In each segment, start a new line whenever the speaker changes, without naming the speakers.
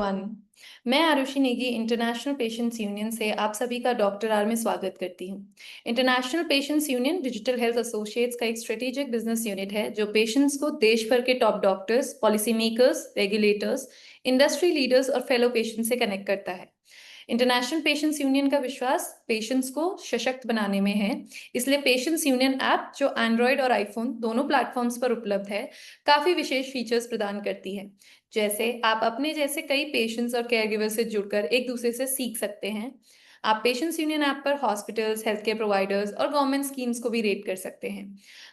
Everyone. मैं Arushi Negi international patients union से आप सभी का डॉक्टर आर में स्वागत करती हूँ। International patients union digital health associates का एक स्ट्रेटेजिक बिजनेस यूनिट है जो पेशेंट्स को देश भर के top doctors, policy makers, regulators, industry leaders और फेलो पेशेंट्स से कनेक्ट करता है। इंटरनेशनल पेशेंट्स यूनियन का विश्वास पेशेंट्स को सशक्त बनाने में है, इसलिए पेशेंट्स यूनियन ऐप जो एंड्रॉयड और आईफोन दोनों प्लेटफॉर्म्स पर उपलब्ध है, काफी विशेष फीचर्स प्रदान करती है। जैसे आप अपने जैसे कई पेशेंट्स और केयरगिवर से जुड़कर एक दूसरे से सीख सकते हैं। आप पेशेंट्स यूनियन ऐप पर हॉस्पिटल्स, हेल्थ केयर प्रोवाइडर्स और गवर्नमेंट स्कीम्स को भी रेट कर सकते हैं।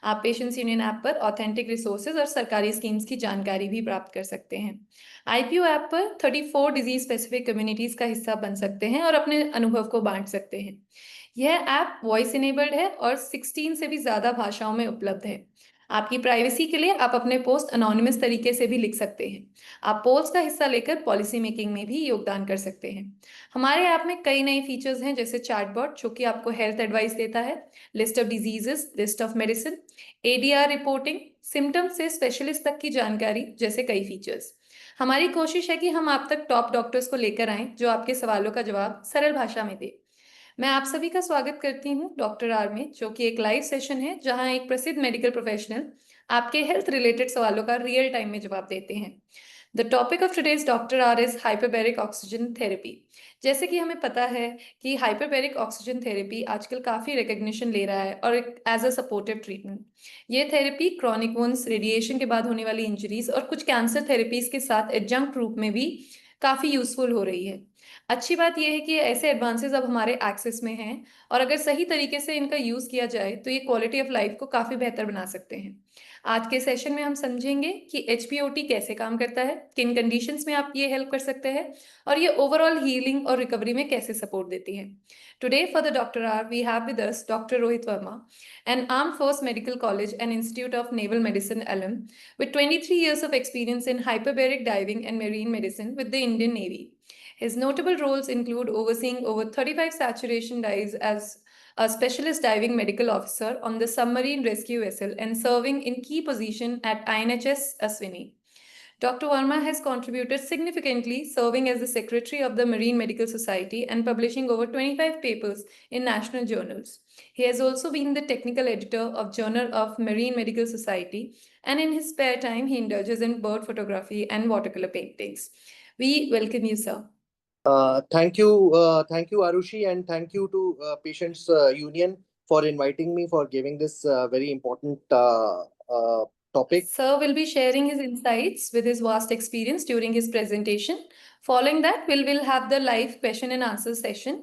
आप पेशेंट्स यूनियन ऐप पर ऑथेंटिक रिसोर्सेज और सरकारी स्कीम्स की जानकारी भी प्राप्त कर सकते हैं। आईपीओ ऐप पर 34 डिजीज स्पेसिफिक कम्युनिटीज का हिस्सा बन सकते हैं और अपने अनुभव को बांट सकते हैं। यह ऐप वॉइस इनेबल्ड है और 16 से भी ज्यादा भाषाओं में उपलब्ध है। आपकी प्राइवेसी के लिए आप अपने पोस्ट अनोनिमस तरीके से भी लिख सकते हैं। आप पोल्स का हिस्सा लेकर पॉलिसी मेकिंग में भी योगदान कर सकते हैं। हमारे ऐप में कई नए फीचर्स हैं, जैसे चैटबॉट जो कि आपको हेल्थ एडवाइस देता है, list of diseases, list of medicine, ADR reporting, symptoms से स्पेशलिस्ट तक की जानकारी जैसे कई फीचर्स। हमारी कोशिश है कि हम आप तक टॉप डॉक्टर्स को लेकर आएं जो आपके सवालों का जवाब सरल भाषा में दे। मैं आप सभी का स्वागत करती हूं डॉक्टर आर में, जो कि एक लाइव सेशन है जहां एक प्रसिद्ध मेडिकल प्रोफेशनल आपके हेल्थ रिलेटेड सवालों का रियल टाइम में जवाब देते हैं। The topic of today's doctor R is hyperbaric oxygen therapy. जैसे कि हमें पता है कि हाइपरबैरिक ऑक्सीजन थेरेपी आजकल काफी रिकग्निशन ले रहा है और एज अ सपोर्टिव ट्रीटमेंट। ये थेरेपी क्रॉनिक वुंड्स, रेडिएशन के बाद होने वाली इंजरीज और कुछ कैंसर थेरेपीज के साथ एडजंक्ट रूप में भी काफी यूजफुल हो रही है। अच्छी बात यह है कि ऐसे एडवांसेस अब हमारे एक्सेस में हैं और अगर सही तरीके से इनका यूज किया जाए तो ये क्वालिटी ऑफ लाइफ को काफी बेहतर बना सकते हैं। आज के सेशन में हम समझेंगे कि एचबीओटी कैसे काम करता है, किन कंडीशंस में आप ये हेल्प कर सकते हैं और ये ओवरऑल हीलिंग और रिकवरी में कैसे सपोर्ट देती है। Today for the doctor are we have with us doctor Rohit Verma, an armed force medical college and Institute of Naval Medicine alum with 23 years of experience in hyperbaric diving and marine medicine with the Indian Navy. His notable roles include overseeing over 35 saturation dives as a specialist diving medical officer on the submarine rescue vessel and serving in key position at INHS Aswini. Dr. Verma has contributed significantly, serving as the secretary of the Marine Medical Society and publishing over 25 papers in national journals. He has also been the technical editor of Journal of Marine Medical Society, and in his spare time, he indulges in bird photography and watercolor paintings. We welcome you, sir.
Thank you, Arushi, and thank you to Patients Union for inviting me for giving this very important topic.
Sir will be sharing his insights with his vast experience during his presentation. Following that, we'll have the live question and answer session.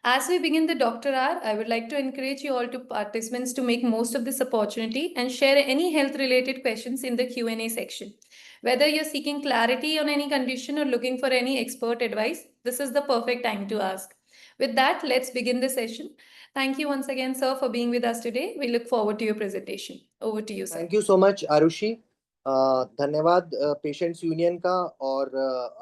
As we begin the Dr. R, I would like to encourage you all to participants to make most of this opportunity and share any health related questions in the Q&A section. Whether you're seeking clarity on any condition or looking for any expert advice, this is the perfect time to ask. With that, let's begin the session. Thank you once again, sir, for being with us today. We look forward to your presentation. Over to you, sir.
Thank you so much, Arushi. धन्यवाद patients union का और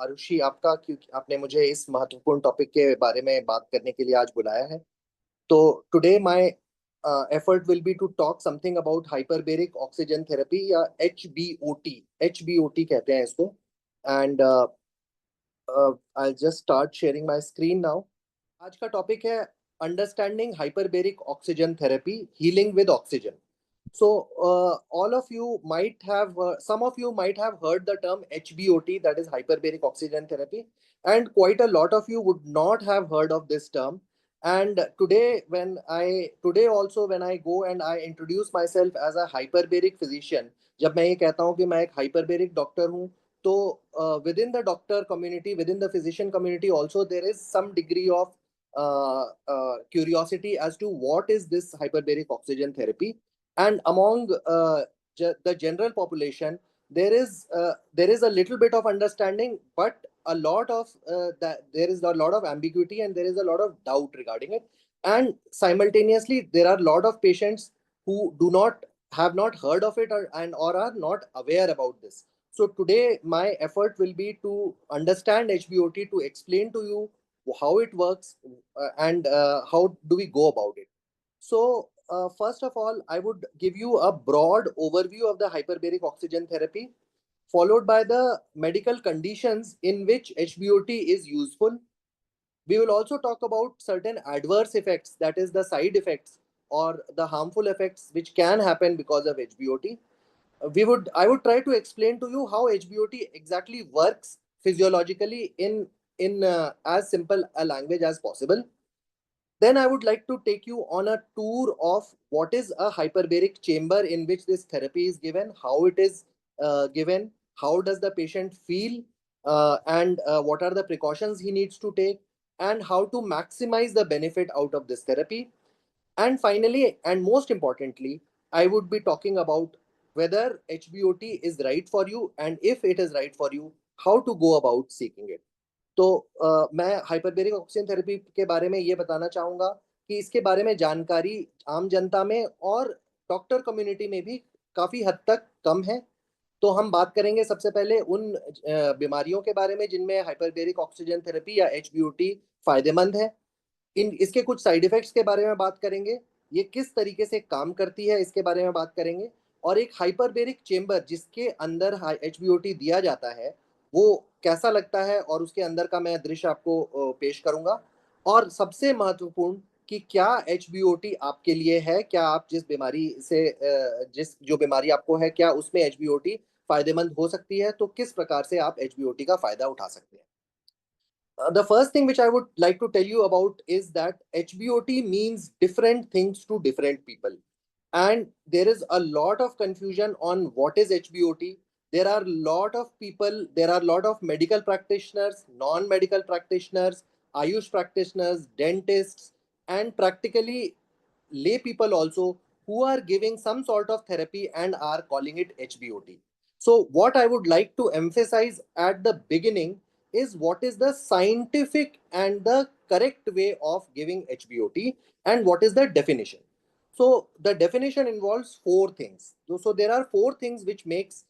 आरुषि आपका, क्योंकि आपने मुझे इस महत्वपूर्ण topic के बारे में बात करने के लिए आज बुलाया है। तो today my effort will be to talk something about hyperbaric oxygen therapy या HBOT कहते हैं इसको। And I'll just start sharing my screen now. आज का टॉपिक है understanding hyperbaric oxygen therapy, healing with oxygen. So all of you might have, some of you might have heard the term HBOT, that is hyperbaric oxygen therapy, and quite a lot of you would not have heard of this term. And today also when I go and I introduce myself as a hyperbaric physician, जब मैं ये कहता हूँ कि मैं एक hyperbaric doctor हूँ, तो within the doctor community, within the physician community also there is some degree of curiosity as to what is this hyperbaric oxygen therapy. And among the general population, there is a little bit of understanding, but a lot of there is a lot of ambiguity and there is a lot of doubt regarding it. And simultaneously, there are a lot of patients who have not heard of it or are not aware about this. So today, my effort will be to understand HBOT, to explain to you how it works and how do we go about it. So first of all, I would give you a broad overview of the hyperbaric oxygen therapy. followed by the medical conditions in which HBOT is useful. We will also talk about certain adverse effects, that is the side effects or the harmful effects which can happen because of HBOT. I would try to explain to you how HBOT exactly works physiologically in as simple a language as possible. Then I would like to take you on a tour of what is a hyperbaric chamber in which this therapy is given, how it is given, how does the patient feel, and what are the precautions he needs to take, and how to maximize the benefit out of this therapy. And finally, and most importantly, I would be talking about whether HBOT is right for you, and if it is right for you, how to go about seeking it. तो मैं hyperbaric oxygen therapy के बारे में ये बताना चाहूँगा कि इसके बारे में जानकारी आम जनता में और डॉक्टर कम्युनिटी में भी काफ़ी हद तक कम है। तो हम बात करेंगे सबसे पहले उन बीमारियों के बारे में जिनमें हाइपरबेरिक ऑक्सीजन थेरेपी या एचबीओटी फ़ायदेमंद है। इसके कुछ साइड इफ़ेक्ट्स के बारे में बात करेंगे, ये किस तरीके से काम करती है इसके बारे में बात करेंगे, और एक हाइपरबेरिक चेंबर जिसके अंदर एचबीओटी दिया जाता है, वो कैसा लगता है और उसके अंदर का मैं दृश्य आपको पेश करूँगा। और सबसे महत्वपूर्ण कि क्या एचबीओटी आपके लिए है? क्या आप जिस बीमारी से जिस जो बीमारी आपको है, क्या उसमें एचबीओटी फ़ायदेमंद हो सकती है? तो किस प्रकार से आप एचबीओटी का फ़ायदा उठा सकते हैं? The first thing which I would like to tell you about is that HBOT means different things to different people. And there is a lot of confusion on what is HBOT. There are a lot of people, there are a lot of medical practitioners, non-medical practitioners, Ayush practitioners, dentists, and practically lay people also who are giving some sort of therapy and are calling it HBOT. So what I would like to emphasize at the beginning is what is the scientific and the correct way of giving HBOT and what is the definition. So the definition involves four things. So there are four things which makes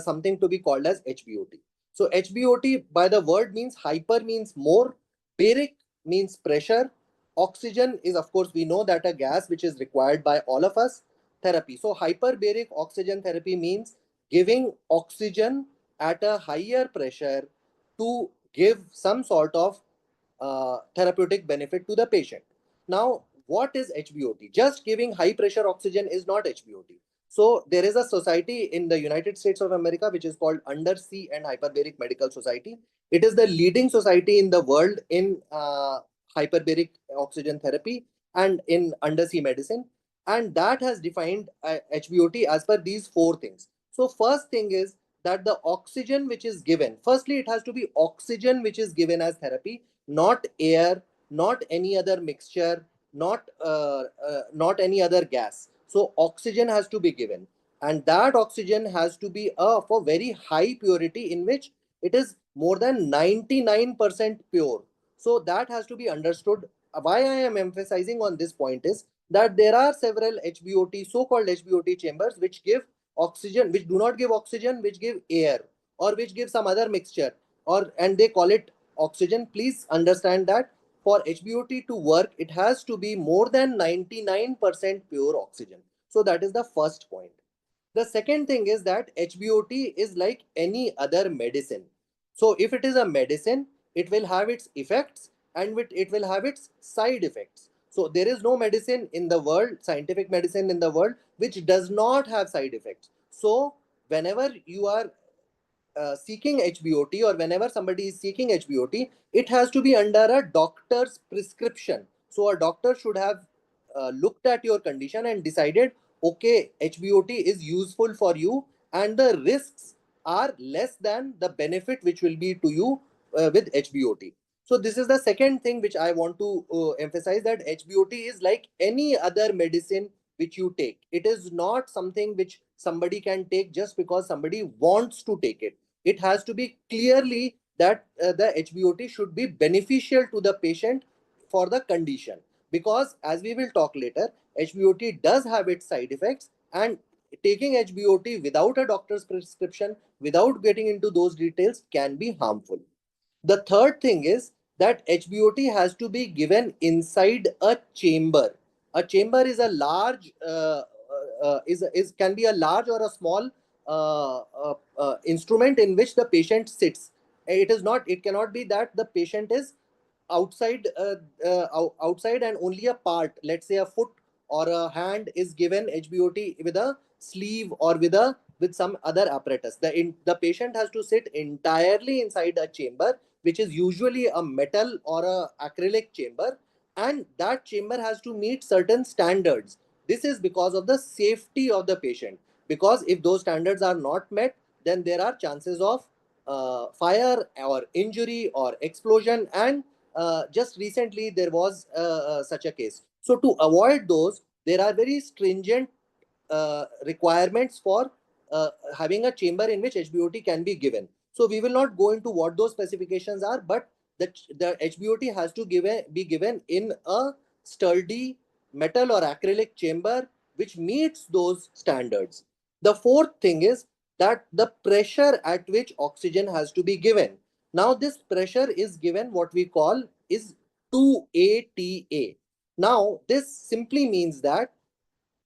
something to be called as HBOT. So HBOT by the word means hyper means more, baric means pressure, oxygen is of course we know that a gas which is required by all of us, therapy. So hyperbaric oxygen therapy means giving oxygen at a higher pressure to give some sort of therapeutic benefit to the patient. Now, what is HBOT? Just giving high pressure oxygen is not HBOT. So, there is a society in the United States of America which is called Undersea and Hyperbaric Medical Society. It is the leading society in the world in hyperbaric oxygen therapy and in undersea medicine. And that has defined HBOT as per these four things. So, first thing is that the oxygen which is given, firstly, it has to be oxygen which is given as therapy, not air, not any other mixture, not any other gas. So oxygen has to be given, and that oxygen has to be of a very high purity in which it is more than 99% pure. So that has to be understood. Why I am emphasizing on this point is that there are several HBOT, so-called HBOT chambers which give oxygen, which do not give oxygen, which give air or which give some other mixture, or and they call it oxygen. Please understand that for HBOT to work, it has to be more than 99% pure oxygen. So that is the first point. The second thing is that HBOT is like any other medicine. So if it is a medicine, it will have its effects and it will have its side effects. So there is no medicine in the world, scientific medicine in the world, which does not have side effects. So whenever you are seeking HBOT or whenever somebody is seeking HBOT, it has to be under a doctor's prescription. So a doctor should have looked at your condition and decided, okay, HBOT is useful for you and the risks are less than the benefit which will be to you with HBOT. So this is the second thing which I want to emphasize, that HBOT is like any other medicine which you take. It is not something which somebody can take just because somebody wants to take it. It has to be clearly that the HBOT should be beneficial to the patient for the condition, because as we will talk later, HBOT does have its side effects, and taking HBOT without a doctor's prescription, without getting into those details, can be harmful. The third thing is that HBOT has to be given inside a chamber. A chamber is a large is can be a large or a small instrument in which the patient sits. It cannot be that the patient is outside and only a part, let's say a foot or a hand, is given HBOT with a sleeve or with some other apparatus. The patient has to sit entirely inside a chamber, which is usually a metal or a acrylic chamber, and that chamber has to meet certain standards. This is because of the safety of the patient, because if those standards are not met, then there are chances of fire or injury or explosion, and just recently there was such a case. So to avoid those, there are very stringent requirements for having a chamber in which HBOT can be given. So we will not go into what those specifications are, but the HBOT has to be given in a sturdy metal or acrylic chamber which meets those standards. The fourth thing is that the pressure at which oxygen has to be given. Now this pressure is given, what we call is 2 ATA. Now this simply means that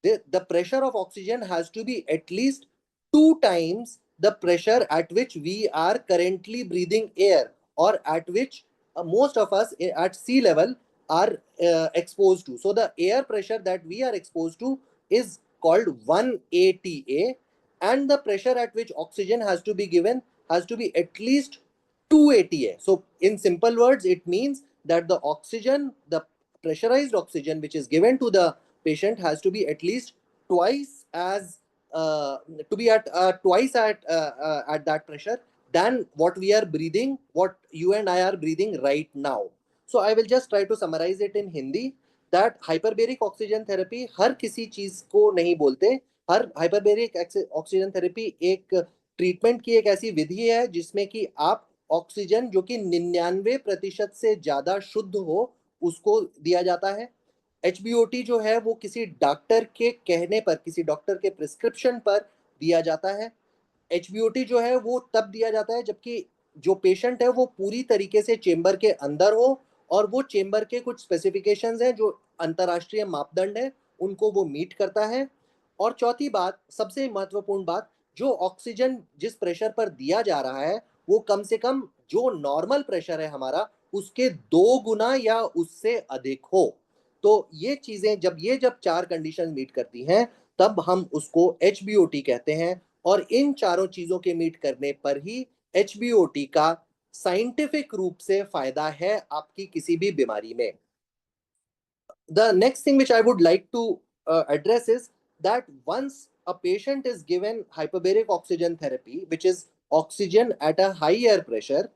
the pressure of oxygen has to be at least 2 times the pressure at which we are currently breathing air, or at which most of us at sea level are exposed to. So the air pressure that we are exposed to is called 1 ATA, and the pressure at which oxygen has to be given has to be at least 2 ATA. So in simple words, it means that the pressurized oxygen which is given to the patient has to be at least twice as to be at twice at that pressure than what we are breathing, what you and I are breathing right now. So I will just try to summarize it in Hindi, that hyperbaric oxygen therapy हर किसी चीज को नहीं बोलते. हर hyperbaric oxygen therapy एक treatment की एक ऐसी विधि है जिसमें कि आप ऑक्सीजन जो कि 99% से ज्यादा शुद्ध हो उसको दिया जाता है. HBOT जो है वो किसी डॉक्टर के कहने पर, किसी डॉक्टर के प्रिस्क्रिप्शन पर दिया जाता है. HBOT जो है वो तब दिया जाता है जबकि जो पेशेंट है वो पूरी तरीके से चेंबर के अंदर हो, और वो चेंबर के कुछ स्पेसिफिकेशंस हैं जो अंतरराष्ट्रीय मापदंड है उनको वो मीट करता है. और चौथी बात, सबसे महत्वपूर्ण बात, जो ऑक्सीजन जिस प्रेशर पर दिया जा रहा है वो कम से कम जो नॉर्मल प्रेशर है हमारा उसके 2 गुना या उससे अधिक हो. तो ये चीजें जब 4 कंडीशन मीट करती हैं तब हम उसको HBOT कहते हैं, और इन चारों चीजों के मीट करने पर ही HBOT का साइंटिफिक रूप से फायदा है आपकी किसी भी बीमारी में. The next thing which I would like to address is that once a patient is given hyperbaric oxygen therapy, which is oxygen at a higher pressure,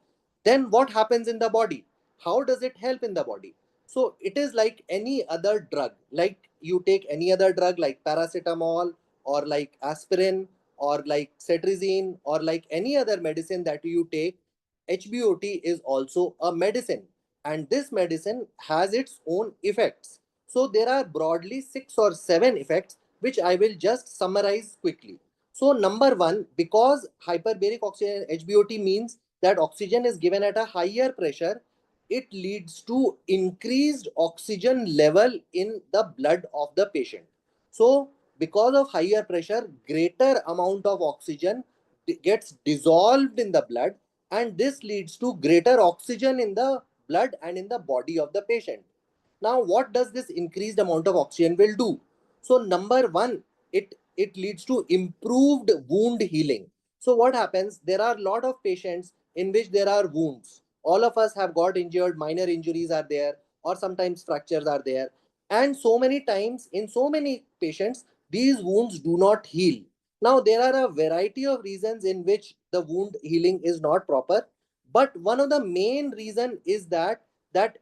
then what happens in the body? How does it help in the body? So it is like any other drug, like you take any other drug like paracetamol or like aspirin or like cetirizine or like any other medicine that you take. HBOT is also a medicine, and this medicine has its own effects. So there are broadly 6 or 7 effects which I will just summarize quickly. So number one, because hyperbaric oxygen HBOT means that oxygen is given at a higher pressure, it leads to increased oxygen level in the blood of the patient. So because of higher pressure, greater amount of oxygen gets dissolved in the blood, and this leads to greater oxygen in the blood and in the body of the patient. Now what does this increased amount of oxygen will do? So number one, it leads to improved wound healing. So what happens, there are a lot of patients in which there are wounds. All of us have got injured, minor injuries are there, or sometimes fractures are there, and so many times in so many patients these wounds do not heal. Now there are a variety of reasons in which the wound healing is not proper, but one of the main reason is that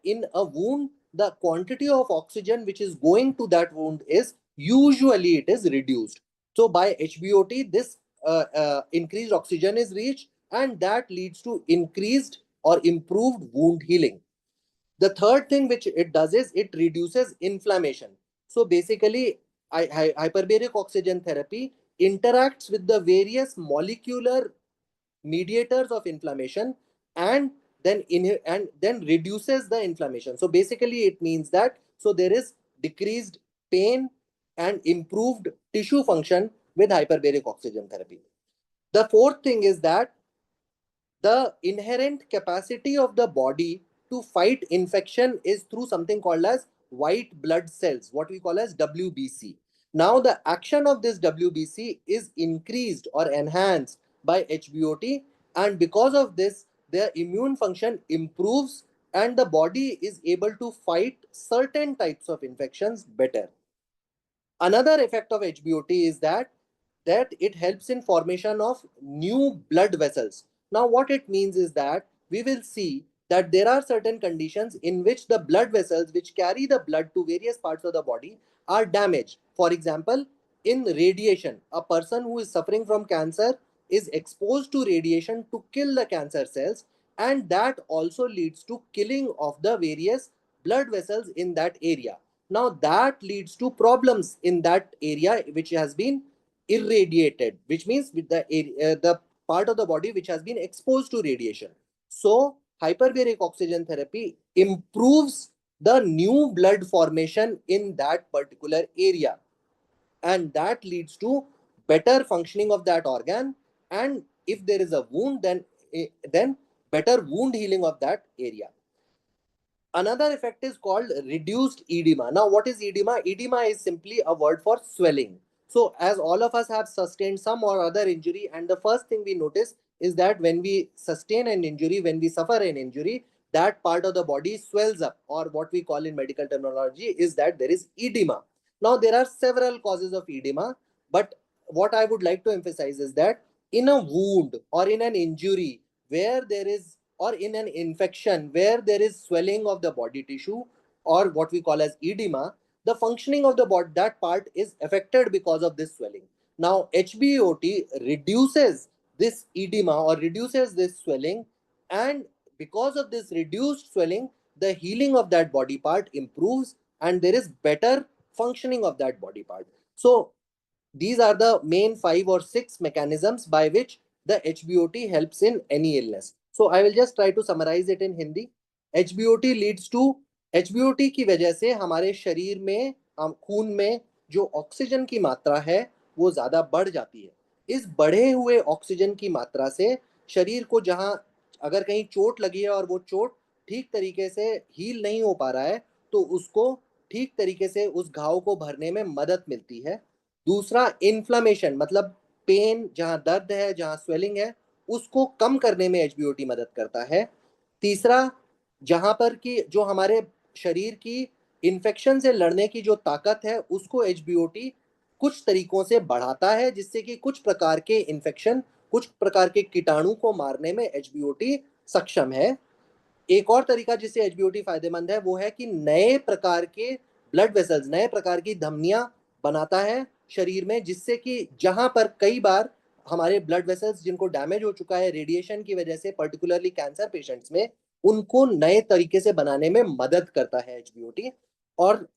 in a wound the quantity of oxygen which is going to that wound is usually it is reduced. So by HBOT this increased oxygen is reached, and that leads to increased or improved wound healing. The third thing which it does is it reduces inflammation. So basically hyperbaric oxygen therapy interacts with the various molecular mediators of inflammation, and then reduces the inflammation. So basically it means that so there is decreased pain and improved tissue function with hyperbaric oxygen therapy. The fourth thing is that the inherent capacity of the body to fight infection is through something called as white blood cells, what we call as WBC. Now the action of this WBC is increased or enhanced by HBOT, and because of this their immune function improves and the body is able to fight certain types of infections better. Another effect of HBOT is that it helps in formation of new blood vessels. Now what it means is that we will see that there are certain conditions in which the blood vessels which carry the blood to various parts of the body are damaged. For example, in radiation, a person who is suffering from cancer is exposed to radiation to kill the cancer cells, and that also leads to killing of the various blood vessels in that area. Now that leads to problems in that area which has been irradiated, which means with the part of the body which has been exposed to radiation. So hyperbaric oxygen therapy improves the new blood formation in that particular area, and that leads to better functioning of that organ, and if there is a wound, then better wound healing of that area. Another effect is called reduced edema. Now, what is edema? Edema is simply a word for swelling. So, as all of us have sustained some or other injury, and the first thing we notice is that when we sustain an injury, when we suffer an injury, that part of the body swells up, or what we call in medical terminology is that there is edema. Now, there are several causes of edema, but what I would like to emphasize is that in a wound or in an injury where there is, or in an infection where there is swelling of the body tissue, or what we call as edema, the functioning of the body, that part is affected because of this swelling. Now HBOT reduces this edema or reduces this swelling, and because of this reduced swelling the healing of that body part improves and there is better functioning of that body part. So these are the main 5 or 6 mechanisms by which the HBOT helps in any illness. So I will just try to summarize it in Hindi. HBOT leads to, HBOT की वजह से हमारे शरीर में खून में जो oxygen की मात्रा है वो ज़्यादा बढ़ जाती है. इस बढ़े हुए ऑक्सीजन की मात्रा से शरीर को जहाँ अगर कहीं चोट लगी है और वो चोट ठीक तरीके से हील नहीं हो पा रहा है तो उसको ठीक तरीके से उस घाव को भरने में मदद मिलती है. दूसरा इन्फ्लामेशन मतलब पेन, जहां दर्द है, जहां स्वेलिंग है, उसको कम करने में एचबीओटी मदद करता है. तीसरा, जहां पर कि जो हमारे शरीर की इन्फेक्शन से लड़ने की जो ताकत है उसको एचबीओटी कुछ तरीकों से बढ़ाता है जिससे कि कुछ प्रकार के इन्फेक्शन, कुछ प्रकार के कीटाणु को मारने में एचबीओटी सक्षम है. एक और तरीका जिससे एचबीओटी फायदेमंद है वो है कि नए प्रकार के ब्लड वेसल्स, नए प्रकार की धमनियां बनाता है शरीर में, जिससे कि जहां पर कई बार हमारे ब्लड वेसल्स जिनको डैमेज हो चुका है रेडिएशन की वजह से, पर्टिकुलरली कैंसर पेशेंट्स में, उनको नए तरीके से बनाने में मदद करता है एचबीओटी. और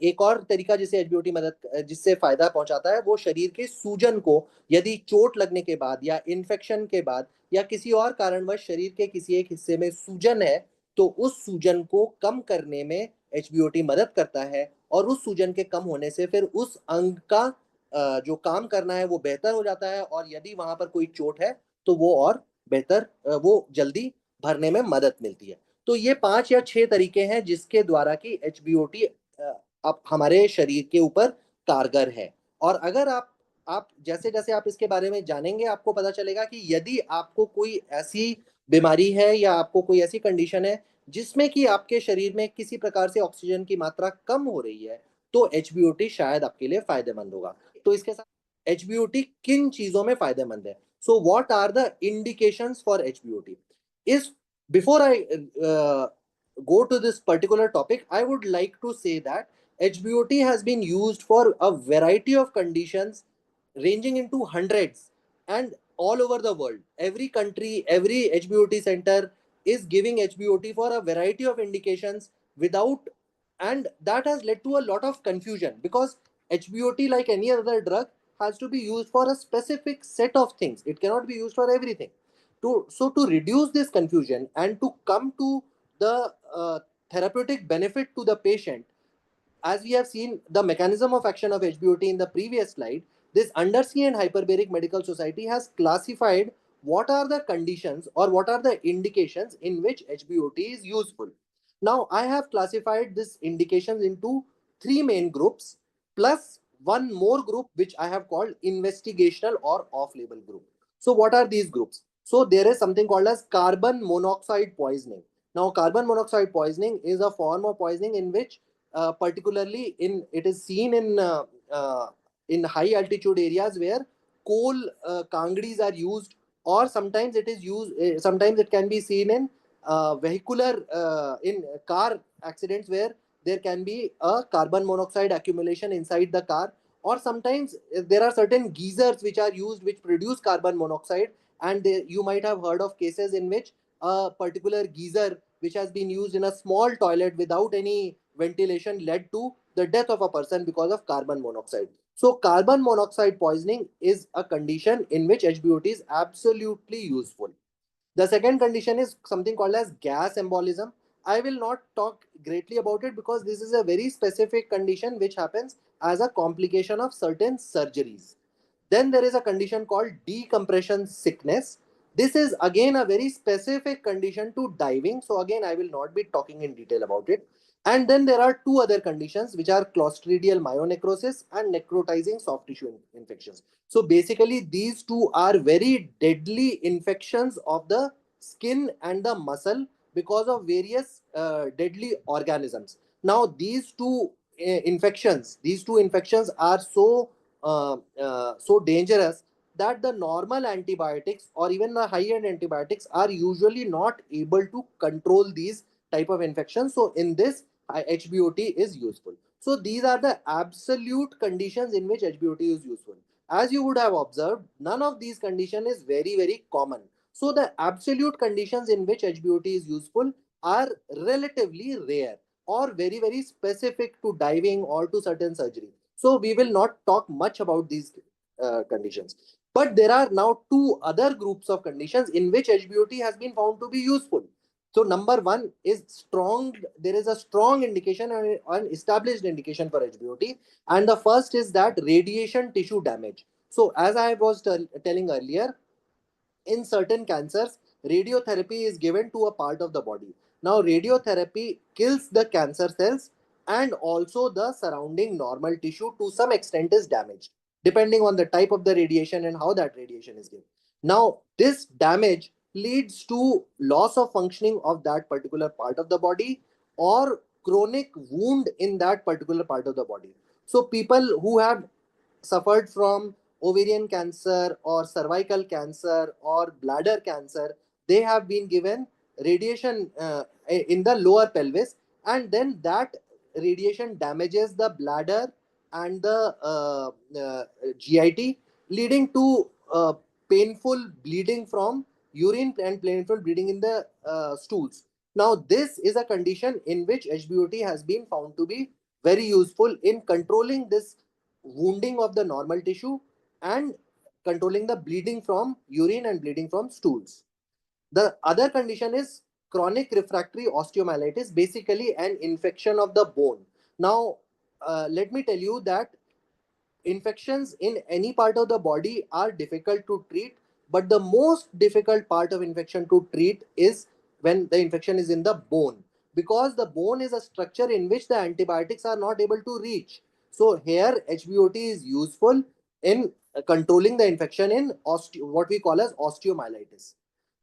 एक और तरीका जिसे एचबीओटी मदद जिससे फायदा पहुंचाता है वो शरीर के सूजन को, यदि चोट लगने के बाद या इन्फेक्शन के बाद या किसी और कारणवश शरीर के किसी एक हिस्से में सूजन है तो उस सूजन को कम करने में एचबीओटी मदद करता है, और उस सूजन के कम होने से फिर उस अंग का जो काम करना है वो बेहतर हो जाता है, और यदि वहां पर कोई चोट है तो वो और बेहतर, वो जल्दी भरने में मदद मिलती है. तो ये 5 या 6 तरीके हैं जिसके द्वारा कि एचबीओटी अब हमारे शरीर के ऊपर कारगर है. और अगर आप जैसे जैसे आप इसके बारे में जानेंगे आपको पता चलेगा कि यदि आपको कोई ऐसी बीमारी है या आपको कोई ऐसी कंडीशन है जिसमें कि आपके शरीर में किसी प्रकार से ऑक्सीजन की मात्रा कम हो रही है तो एचबीओटी शायद आपके लिए फायदेमंद होगा. तो इसके साथ एचबीओटी किन चीजों में फायदेमंद है? So what are the indications for HBOT is, before I go to this particular topic, I would like to say that HBOT has been used for a variety of conditions ranging into hundreds and all over the world. Every country, every HBOT center is giving HBOT for a variety of indications without, and that has led to a lot of confusion because HBOT, like any other drug, has to be used for a specific set of things. It cannot be used for everything. To reduce this confusion and to come to the therapeutic benefit to the patient, as we have seen the mechanism of action of HBOT in the previous slide, This Undersea and Hyperbaric Medical Society has classified what are the conditions or what are the indications in which HBOT is useful. Now, I have classified these indications into three main groups plus one more group which I have called investigational or off-label group. So, what are these groups? So, there is something called as carbon monoxide poisoning. Now, carbon monoxide poisoning is a form of poisoning in which, particularly it is seen in high altitude areas where coal kangdis are used, or sometimes it is used. Sometimes it can be seen in vehicular in car accidents where there can be a carbon monoxide accumulation inside the car, or sometimes there are certain geysers which are used which produce carbon monoxide, and you might have heard of cases in which a particular geyser which has been used in a small toilet without any ventilation led to the death of a person because of carbon monoxide. So carbon monoxide poisoning is a condition in which HBOT is absolutely useful. The second condition is something called as gas embolism. I will not talk greatly about it because this is a very specific condition which happens as a complication of certain surgeries. Then there is a condition called decompression sickness. This is again a very specific condition to diving. So again, I will not be talking in detail about it. And then there are two other conditions which are clostridial myonecrosis and necrotizing soft tissue infections. So basically, these two are very deadly infections of the skin and the muscle because of various deadly organisms. Now, these two infections are so dangerous that the normal antibiotics or even the high-end antibiotics are usually not able to control these type of infections. So in this, HBOT is useful. So these are the absolute conditions in which HBOT is useful. As you would have observed, none of these conditions is very common. So the absolute conditions in which HBOT is useful are relatively rare or very specific to diving or to certain surgery. So we will not talk much about these conditions. But there are now two other groups of conditions in which HBOT has been found to be useful. So number one is strong. There is a strong indication and an established indication for HBOT, and the first is that radiation tissue damage. So as I was telling earlier, in certain cancers, radiotherapy is given to a part of the body. Now, radiotherapy kills the cancer cells, and also the surrounding normal tissue to some extent is damaged, depending on the type of the radiation and how that radiation is given. Now, this damage leads to loss of functioning of that particular part of the body or chronic wound in that particular part of the body. So, people who have suffered from ovarian cancer or cervical cancer or bladder cancer, they have been given radiation in the lower pelvis, and then that radiation damages the bladder and the GIT, leading to painful bleeding from urine and painful bleeding in the stools. Now, this is a condition in which HBOT has been found to be very useful in controlling this wounding of the normal tissue and controlling the bleeding from urine and bleeding from stools. The other condition is chronic refractory osteomyelitis, basically an infection of the bone. Now, let me tell you that infections in any part of the body are difficult to treat, but the most difficult part of infection to treat is when the infection is in the bone, because the bone is a structure in which the antibiotics are not able to reach. So here HBOT is useful in controlling the infection in what we call as osteomyelitis.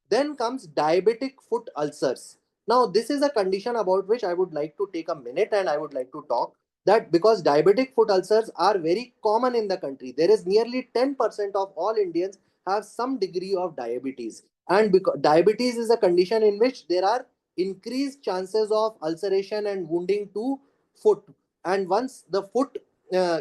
Then comes diabetic foot ulcers. Now, this is a condition about which I would like to take a minute and I would like to talk, that because diabetic foot ulcers are very common in the country. There is nearly 10% of all Indians have some degree of diabetes. And because diabetes is a condition in which there are increased chances of ulceration and wounding to foot. And once the foot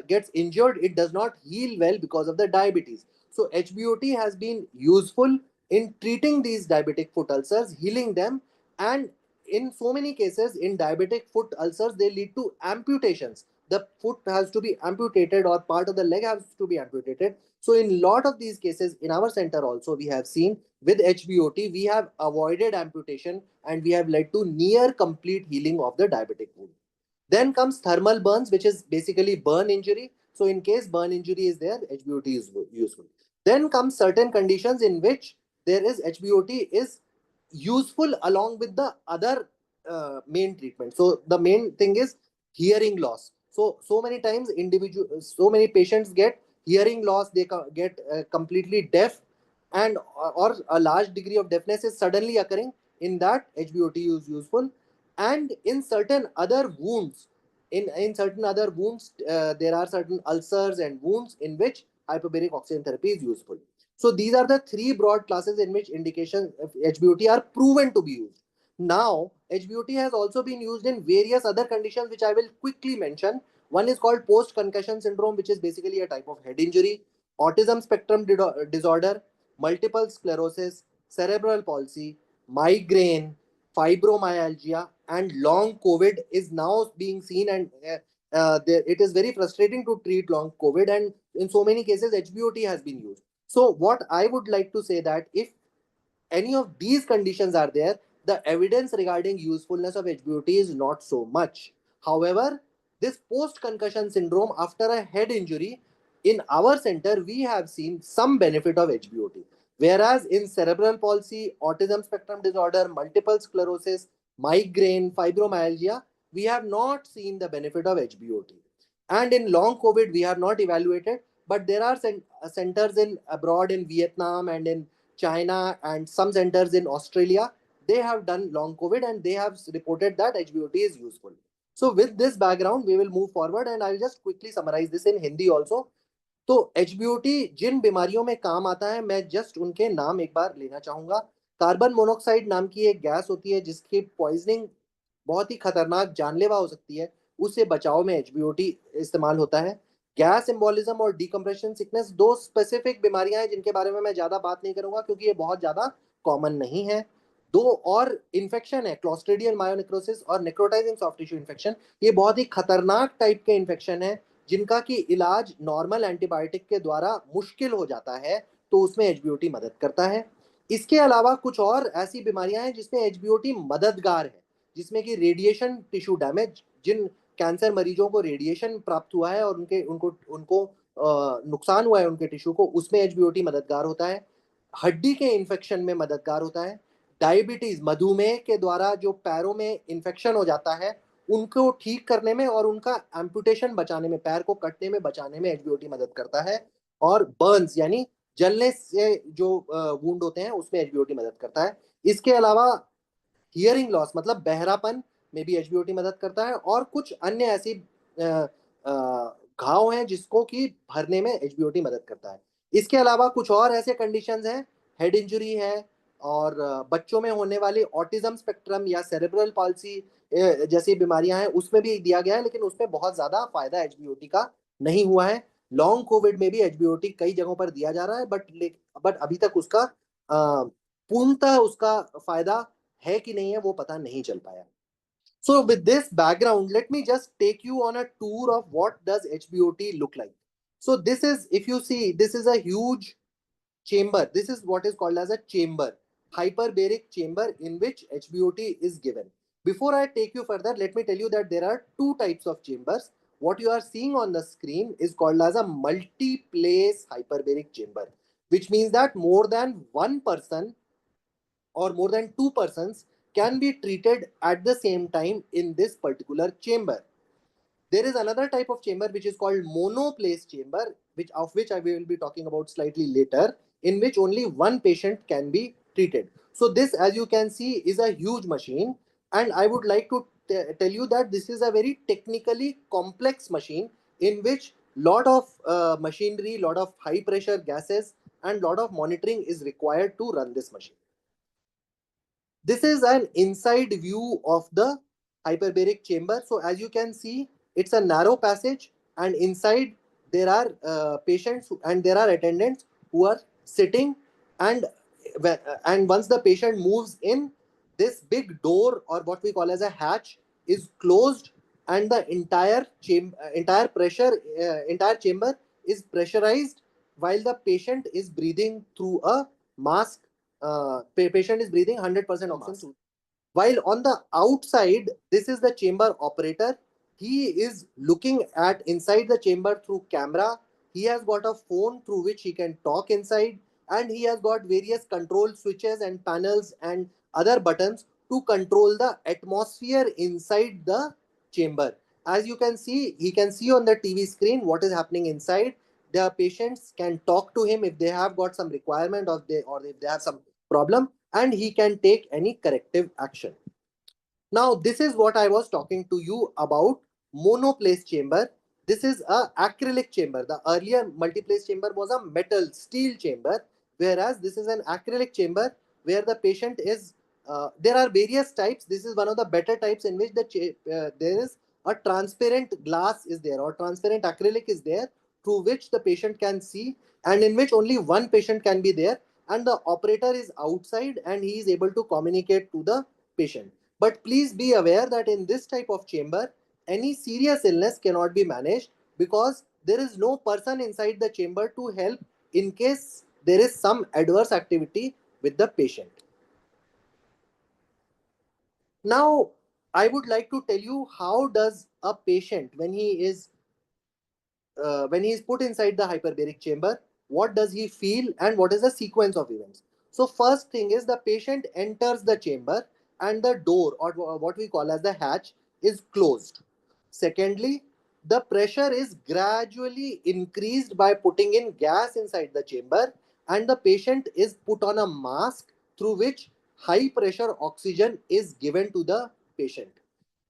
gets injured, it does not heal well because of the diabetes. So HBOT has been useful in treating these diabetic foot ulcers, healing them, and in so many cases in diabetic foot ulcers, they lead to amputations. The foot has to be amputated or part of the leg has to be amputated. So in lot of these cases in our center also, we have seen with HBOT, we have avoided amputation and we have led to near complete healing of the diabetic wound. Then comes thermal burns, which is basically burn injury. So in case burn injury is there, HBOT is useful. Then comes certain conditions in which there is HBOT is useful along with the other main treatment. So the main thing is hearing loss. So many times so many patients get hearing loss, they get completely deaf, and or a large degree of deafness is suddenly occurring. In that, HBOT is useful. And in certain other wounds, in certain other wounds, there are certain ulcers and wounds in which hyperbaric oxygen therapy is useful. So these are the three broad classes in which indications of HBOT are proven to be used. Now, HBOT has also been used in various other conditions, which I will quickly mention. One is called post-concussion syndrome, which is basically a type of head injury, autism spectrum disorder, multiple sclerosis, cerebral palsy, migraine, fibromyalgia, and long COVID is now being seen, and it is very frustrating to treat long COVID, and in so many cases HBOT has been used. So what I would like to say that if any of these conditions are there, the evidence regarding usefulness of HBOT is not so much. However, this post-concussion syndrome after a head injury, in our center, we have seen some benefit of HBOT. Whereas in cerebral palsy, autism spectrum disorder, multiple sclerosis, migraine, fibromyalgia, we have not seen the benefit of HBOT. And in long COVID, we have not evaluated, but there are centers in abroad in Vietnam and in China and some centers in Australia. They have done long COVID and they have reported that HBOT is useful. So with this background, we will move forward and I'll just quickly summarize this in Hindi also. तो HBOT जिन बीमारियों में काम आता है, मैं just उनके नाम एक बार लेना चाहूंगा. कार्बन मोनोक्साइड नाम की एक गैस होती है जिसकी पॉइजनिंग बहुत ही खतरनाक जानलेवा हो सकती है, उससे बचाव में HBOT इस्तेमाल होता है. गैस एम्बोलिज्म और डिकम्प्रेशन सिकनेस दो स्पेसिफिक बीमारियां हैं जिनके बारे में मैं ज्यादा बात नहीं करूंगा क्योंकि ये बहुत ज्यादा कॉमन नहीं है. दो और इन्फेक्शन है, क्लोस्ट्रीडियल मायोनेक्रोसिस और नेक्रोटाइजिंग सॉफ्ट टिश्यू इन्फेक्शन. ये बहुत ही खतरनाक टाइप के इन्फेक्शन है जिनका की इलाज नॉर्मल एंटीबायोटिक के द्वारा मुश्किल हो जाता है, तो उसमें HBOT मदद करता है. इसके अलावा कुछ और ऐसी बीमारियां हैं जिसमें HBOT मददगार है, जिसमें कि रेडिएशन टिश्यू डैमेज, जिन कैंसर मरीजों को रेडिएशन प्राप्त हुआ है और उनको उनको नुकसान हुआ है उनके टिश्यू को, उसमें HBOT मददगार होता है. हड्डी के इन्फेक्शन में मददगार होता है. डायबिटीज, मधुमेह के द्वारा जो पैरों में इन्फेक्शन हो जाता है उनको ठीक करने में और उनका एम्पुटेशन बचाने में, पैर को कटने में बचाने में HBOT मदद करता है. और बर्न्स यानी जलने से जो वुंड होते हैं उसमें HBOT मदद करता है. इसके अलावा हियरिंग लॉस मतलब बहरापन में भी HBOT मदद करता है. और कुछ अन्य ऐसी घाव हैं जिसको कि भरने में HBOT मदद करता है. इसके अलावा कुछ और ऐसे कंडीशंस हैं, हेड इंजरी है और बच्चों में होने वाली ऑटिज्म स्पेक्ट्रम या सेरेब्रल पॉल्सी जैसी बीमारियां हैं, उसमें भी दिया गया है, लेकिन उसमें बहुत ज्यादा फायदा HBOT का नहीं हुआ है. लॉन्ग कोविड में भी HBOT कई जगहों पर दिया जा रहा है, बट अभी तक उसका पूर्णतः उसका फायदा है कि नहीं है वो पता नहीं चल पाया. So with this background, let me just take you on a tour of what does HBOT look like. So this is, if you see, this is a huge chamber. This is what is called as a chamber, hyperbaric chamber in which HBOT is given. Before I take you further, let me tell you that there are two types of chambers. What you are seeing on the screen is called as a multi-place hyperbaric chamber, which means that more than one person or more than two persons can be treated at the same time in this particular chamber. There is another type of chamber which is called monoplace chamber, of which I will be talking about slightly later, in which only one patient can be treated. So this, as you can see, is a huge machine, and I would like to tell you that this is a very technically complex machine in which lot of machinery, lot of high pressure gases and lot of monitoring is required to run this machine. This is an inside view of the hyperbaric chamber. So as you can see, it's a narrow passage, and inside there are patients and there are attendants who are sitting, and once the patient moves in, this big door or what we call as a hatch is closed, and the entire chamber is pressurized while the patient is breathing through a mask. Patient is breathing 100% oxygen. While on the outside, this is the chamber operator. he is looking at inside the chamber through camera. He has got a phone through which he can talk inside, and he has got various control switches and panels and other buttons to control the atmosphere inside the chamber. As you can see, he can see on the TV screen what is happening inside. The patients can talk to him if they have got some requirement, or if they have some problem, and he can take any corrective action. Now, this is what I was talking to you about monoplace chamber. This is a acrylic chamber. The earlier multiplace chamber was a metal steel chamber, whereas this is an acrylic chamber where the patient is. There are various types. This is one of the better types in which there is a transparent glass is there, or transparent acrylic is there, through which the patient can see, and in which only one patient can be there, and the operator is outside and he is able to communicate to the patient. But please be aware that in this type of chamber, any serious illness cannot be managed, because there is no person inside the chamber to help in case there is some adverse activity with the patient. Now, I would like to tell you how does a patient, when he is put inside the hyperbaric chamber, what does he feel and what is the sequence of events. So first thing is, the patient enters the chamber and the door, or what we call as the hatch, is closed. Secondly, the pressure is gradually increased by putting in gas inside the chamber, and the patient is put on a mask through which high pressure oxygen is given to the patient.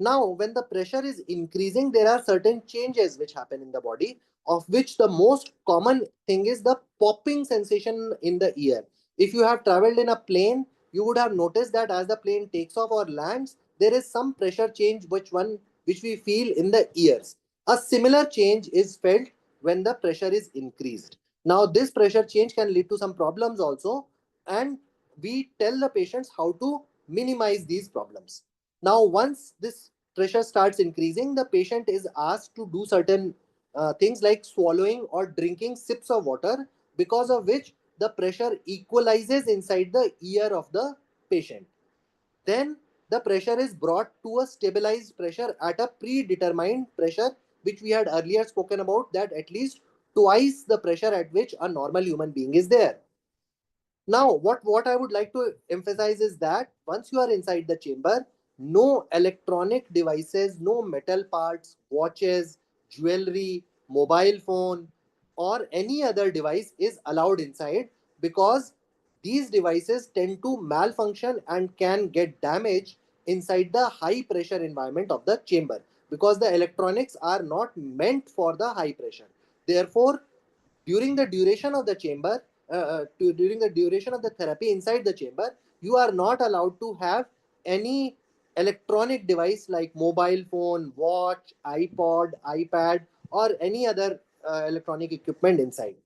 Now, when the pressure is increasing, there are certain changes which happen in the body, of which the most common thing is the popping sensation in the ear. If you have traveled in a plane, you would have noticed that as the plane takes off or lands, there is some pressure change which we feel in the ears. A similar change is felt when the pressure is increased. Now, this pressure change can lead to some problems also, and we tell the patients how to minimize these problems. Now, once this pressure starts increasing, the patient is asked to do certain things like swallowing or drinking sips of water, because of which the pressure equalizes inside the ear of the patient. Then the pressure is brought to a stabilized pressure at a predetermined pressure, which we had earlier spoken about, that at least twice the pressure at which a normal human being is there. Now, what I would like to emphasize is that once you are inside the chamber, no electronic devices, no metal parts, watches, jewelry, mobile phone, or any other device is allowed inside, because these devices tend to malfunction and can get damaged inside the high pressure environment of the chamber, because the electronics are not meant for the high pressure. Therefore, during the duration of the chamber, during the duration of the therapy inside the chamber, you are not allowed to have any electronic device like mobile phone, watch, iPod, iPad, or any other electronic equipment inside.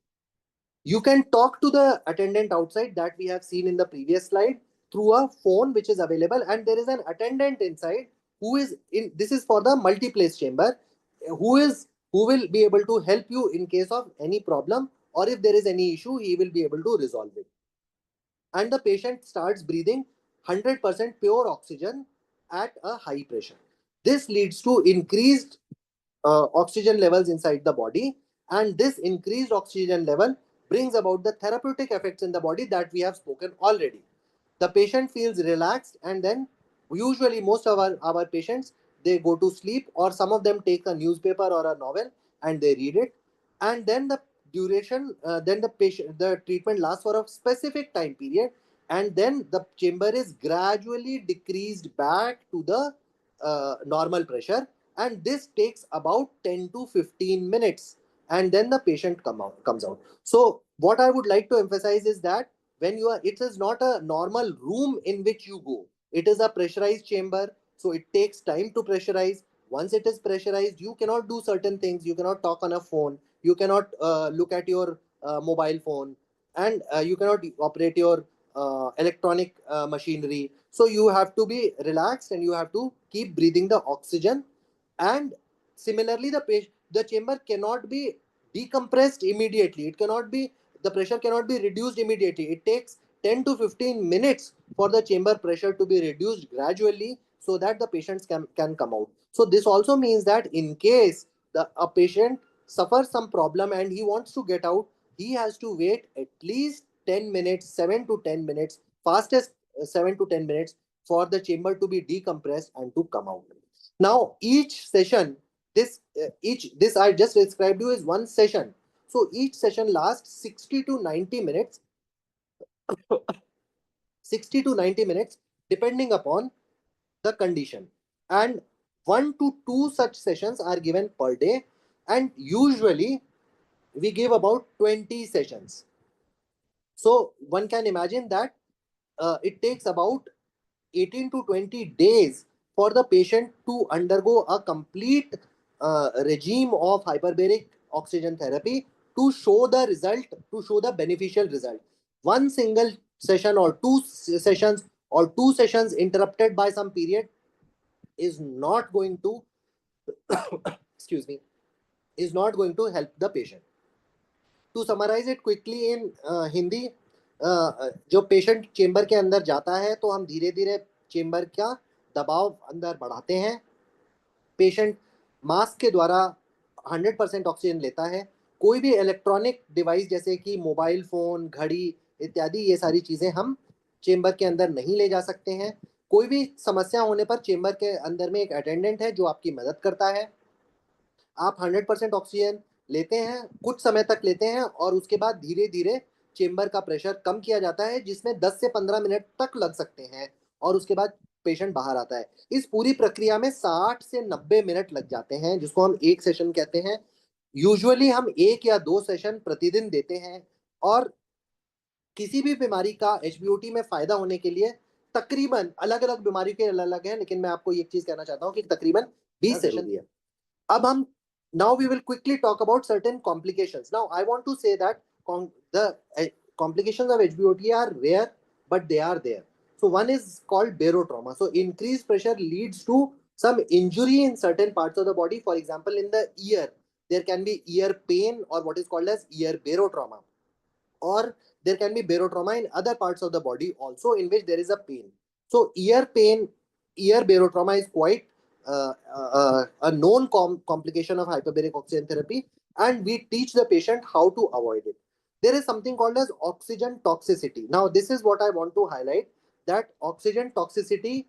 You can talk to the attendant outside, that we have seen in the previous slide, through a phone which is available, and there is an attendant inside who is in. This is for the multi-place chamber, who will be able to help you in case of any problem, or if there is any issue, he will be able to resolve it. And the patient starts breathing 100% pure oxygen at a high pressure. This leads to increased oxygen levels inside the body, and this increased oxygen level brings about the therapeutic effects in the body that we have spoken already. The patient feels relaxed, and then usually most of our patients, they go to sleep, or some of them take a newspaper or a novel and they read it, and then the duration then the treatment lasts for a specific time period, and then the chamber is gradually decreased back to the normal pressure, and this takes about 10 to 15 minutes, and then the patient comes out. So what I would like to emphasize is that when you are it is not a normal room in which you go, it is a pressurized chamber, so it takes time to pressurize. Once it is pressurized, you cannot do certain things, you cannot talk on a phone, you cannot look at your mobile phone, and you cannot operate your electronic machinery. So you have to be relaxed and you have to keep breathing the oxygen. And similarly, the chamber cannot be decompressed immediately, it cannot be the pressure cannot be reduced immediately. It takes 10 to 15 minutes for the chamber pressure to be reduced gradually, so that the patients can come out. So this also means that in case a patient suffers some problem and he wants to get out, he has to wait at least 10 minutes, 7 to 10 minutes, fastest 7 to 10 minutes for the chamber to be decompressed and to come out. Now each session, this I just described you is one session. So each session lasts 60 to 90 minutes, 60 to 90 minutes depending upon the condition, and 1 to 2 such sessions are given per day, and usually we give about 20 sessions. So one can imagine that it takes about 18 to 20 days for the patient to undergo a complete regime of hyperbaric oxygen therapy to show the result, to show the beneficial result. One single session or two sessions interrupted by some period is not going to excuse me, is not going to help the patient. To summarize it quickly in Hindi, जो patient chamber के अंदर जाता है तो हम धीरे धीरे chamber का दबाव अंदर बढ़ाते हैं. पेशेंट मास्क के द्वारा 100% ऑक्सीजन लेता है. कोई भी इलेक्ट्रॉनिक डिवाइस जैसे कि मोबाइल फोन, घड़ी इत्यादि, ये सारी चीज़ें हम चेंबर के अंदर नहीं ले जा सकते हैं. कोई भी समस्या होने पर चेंबर के अंदर में एक अटेंडेंट है जो आपकी मदद करता है. आप 100% ऑक्सीजन लेते हैं, कुछ समय तक लेते हैं और उसके बाद धीरे धीरे चेंबर का प्रेशर कम किया जाता है, जिसमें 10 से 15 मिनट तक लग सकते हैं और उसके बाद पेशेंट बाहर आता है. इस पूरी प्रक्रिया में 60 से 90 मिनट लग जाते हैं, जिसको हम एक सेशन कहते हैं. यूजुअली हम 1 या 2 सेशन प्रतिदिन देते हैं और किसी भी बीमारी का एचबीओटी में फायदा होने के लिए तकरीबन, अलग अलग बीमारी के अलग अलग है, लेकिन मैं आपको एक चीज कहना चाहता हूँ कि तकरीबन 20 सेशन है. अब हम now we will quickly talk about certain complications. Now I want to say that the complications of HBOT are rare, but they are there. So one is called barotrauma. So increased pressure leads to some injury in certain parts of the body. For example, in the ear, there can be ear pain or what is called as ear barotrauma. Or there can be barotrauma in other parts of the body also in which there is a pain. So ear pain, ear barotrauma is quite a known complication of hyperbaric oxygen therapy, and we teach the patient how to avoid it. There is something called as oxygen toxicity. Now this is what I want to highlight, that oxygen toxicity,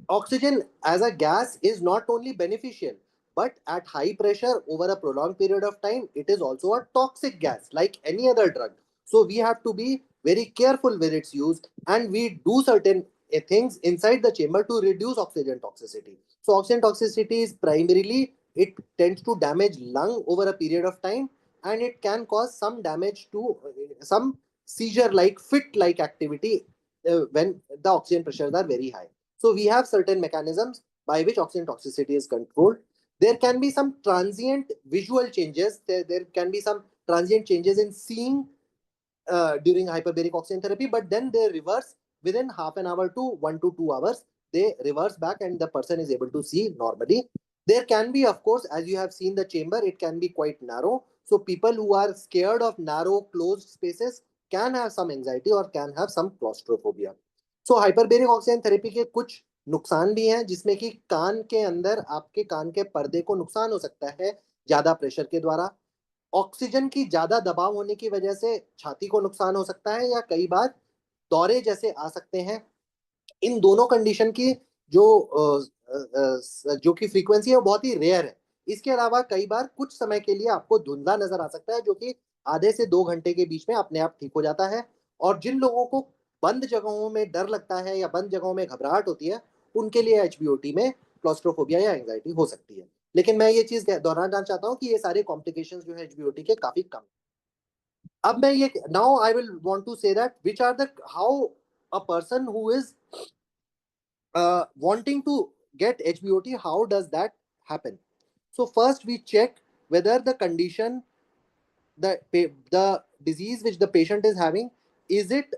oxygen as a gas is not only beneficial, but at high pressure over a prolonged period of time, it is also a toxic gas like any other drug. So we have to be very careful with its use, and we do certain things inside the chamber to reduce oxygen toxicity. So oxygen toxicity is primarily, it tends to damage lung over a period of time, and it can cause some damage to some seizure like fit like activity when the oxygen pressures are very high. So we have certain mechanisms by which oxygen toxicity is controlled. There can be some transient visual changes. There can be some transient changes in seeing during hyperbaric oxygen therapy, but then they reverse within half an hour to 1 to 2 hours. They reverse back and the person is able to see normally. There can be, of course, as you have seen the chamber, it can be quite narrow. So people who are scared of narrow closed spaces can have some anxiety or can have some claustrophobia. So hyperbaric oxygen therapy के कुछ नुकसान भी हैं, जिसमें कि कान के अंदर आपके कान के पर्दे को नुकसान हो सकता है ज्यादा प्रेशर के द्वारा. ऑक्सीजन की ज्यादा दबाव होने की वजह से छाती को नुकसान हो सकता है या कई बार दौरे जैसे आ सकते हैं. इन दोनों कंडीशन की जो की फ्रीक्वेंसी है वो बहुत ही रेयर है. इसके अलावा कई बार कुछ समय के लिए आपको धुंधला नजर आ सकता है, जो कि आधे से 2 घंटे के बीच में अपने आप ठीक हो जाता है. और जिन लोगों को बंद जगहों में डर लगता है या बंद जगहों में घबराहट होती है, उनके लिए एचबीओटी में क्लॉस्ट्रोफोबिया या एंजाइटी हो सकती है. लेकिन मैं ये चीज दोहराना चाहता हूँ कि ये सारे कॉम्प्लिकेशंस जो है एचबीओटी के काफी कम. अब मैं ये now I will want to say that which are the how a person who is wanting to get HBOT, how does that happen? So first we check whether the condition, the disease which the patient is having, is it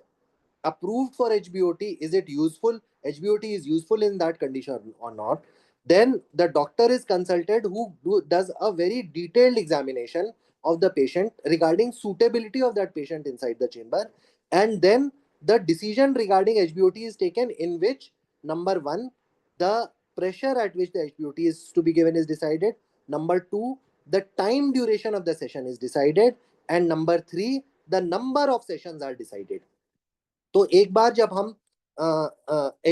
approved for HBOT? Is it useful? HBOT is useful in that condition or not? Then the doctor is consulted who does a very detailed examination of the patient regarding suitability of that patient inside the chamber. And then the decision regarding HBOT is taken, in which Number one, the pressure at which the HBOT is to be given is decided. Number two, the time duration of the session is decided. And number three, the number of sessions are decided. तो एक बार जब हम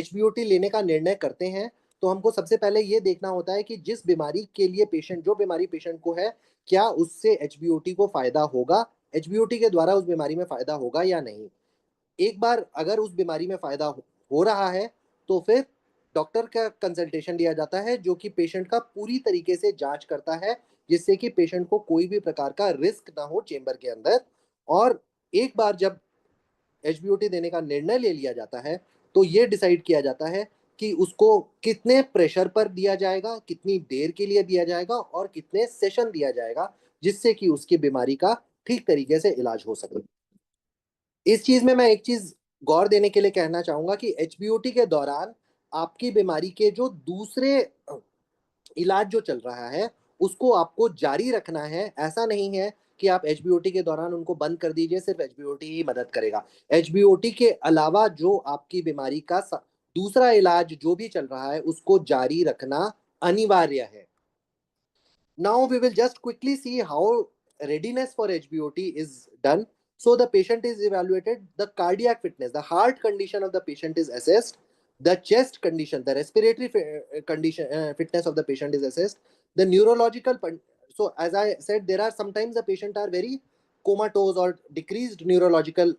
HBOT लेने का निर्णय करते हैं तो हमको सबसे पहले ये देखना होता है कि जिस बीमारी के लिए पेशेंट, जो बीमारी पेशेंट को है, क्या उससे HBOT को फायदा होगा, HBOT के द्वारा उस बीमारी में फायदा होगा या नहीं। एक बार अगर उस बीमारी में फायदा हो रहा है तो फिर डॉक्टर का कंसल्टेशन लिया जाता है, जो कि पेशेंट का पूरी तरीके से जांच करता है, जिससे कि पेशेंट को कोई भी प्रकार का रिस्क ना हो चेंबर के अंदर। और एक बार जब HBOT देने का निर्णय ले लिया जाता है तो ये डिसाइड किया जाता है कि उसको कितने प्रेशर पर दिया जाएगा, कितनी देर के लिए दिया जाएगा और कितने सेशन दिया जाएगा, जिससे कि उसकी बीमारी का ठीक तरीके से इलाज हो सके। इस चीज में मैं एक चीज गौर देने के लिए कहना चाहूंगा कि HBOT के दौरान आपकी बीमारी के जो दूसरे इलाज जो चल रहा है उसको आपको जारी रखना है। ऐसा नहीं है कि आप HBOT के दौरान उनको बंद कर दीजिए, सिर्फ HBOT ही मदद करेगा। HBOT के अलावा जो आपकी बीमारी का दूसरा इलाज जो भी चल रहा है उसको जारी रखना अनिवार्य है। Now we will just quickly see how readiness for HBOT is done. So the patient is evaluated, the cardiac fitness, the heart condition of the patient is assessed, the chest condition, the respiratory condition fitness of the patient is assessed, the neurological. So as I said, there are sometimes the patient are very comatose or decreased neurological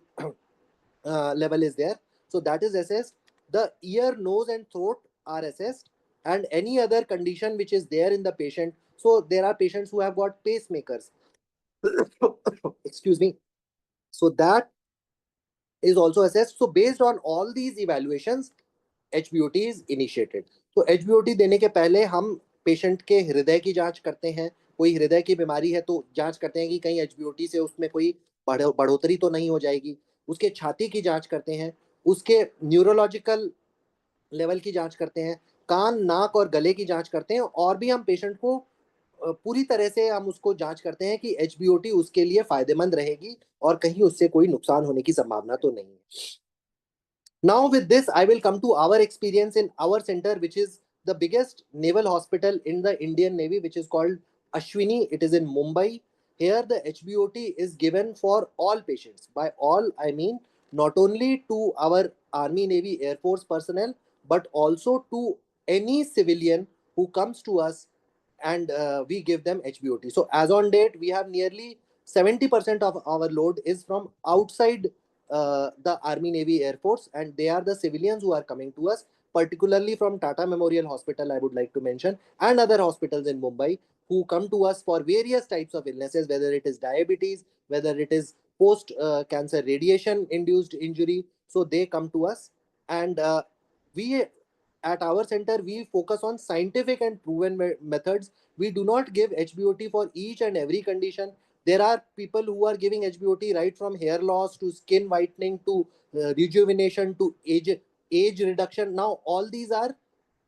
level is there. So that is assessed. The ear, nose and throat are assessed, and any other condition which is there in the patient. So there are patients who have got pacemakers. Excuse me. So that is also assessed. So based on all these evaluations, HBOT is initiated. तो HBOT देने के पहले हम patient के हृदय की जांच करते हैं। कोई हृदय की बीमारी है तो जांच करते हैं कि कहीं HBOT से उसमें कोई बढ़ोतरी तो नहीं हो जाएगी। उसके छाती की जांच करते हैं, उसके न्यूरोलॉजिकल लेवल की जांच करते हैं, कान, नाक और गले की जांच करते हैं, और भी हम पेशेंट को पूरी तरह से हम उसको जांच करते हैं कि HBOT उसके लिए फायदेमंद रहेगी और कहीं उससे कोई नुकसान होने की संभावना तो नहीं है। Now with this, I will come to our experience in our center, which is the biggest naval hospital in the Indian Navy, which is called Ashwini. It is in Mumbai. Here the HBOT is given for all patients. By all, I mean not only to our Army, Navy, Air Force personnel, but also to any civilian who comes to us, and we give them HBOT. So as on date, we have nearly 70% of our load is from outside the Army, Navy, Air Force, and they are the civilians who are coming to us, particularly from Tata Memorial Hospital, I would like to mention, and other hospitals in Mumbai, who come to us for various types of illnesses, whether it is diabetes, whether it is post cancer radiation induced injury. So they come to us, and we at our center we focus on scientific and proven methods. We do not give HBOT for each and every condition. There are people who are giving HBOT right from hair loss to skin whitening to rejuvenation to age reduction. Now all these are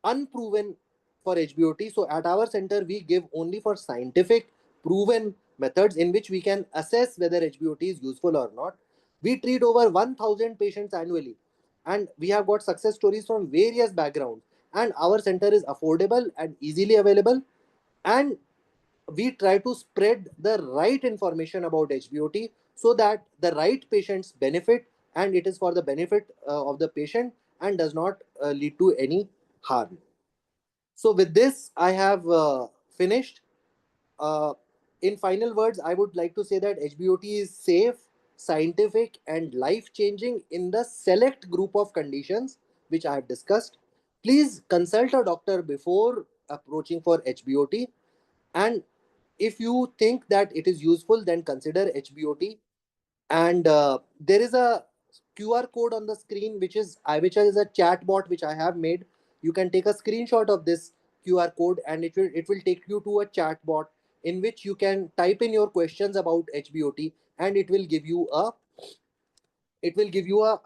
unproven for HBOT. So at our center we give only for scientific proven methods in which we can assess whether HBOT is useful or not. We treat over 1000 patients annually, and we have got success stories from various backgrounds, and our center is affordable and easily available, and we try to spread the right information about HBOT so that the right patients benefit, and it is for the benefit of the patient and does not lead to any harm. So with this, I have finished. Uh, in final words, I would like to say that HBOT is safe, scientific, and life changing in the select group of conditions which I have discussed. Please consult a doctor before approaching for HBOT, and if you think that it is useful, then consider HBOT. And there is a QR code on the screen, which is a chat bot which I have made. You can take a screenshot of this QR code, and it will take you to a chat bot in which you can type in your questions about HBOT, and it will give you a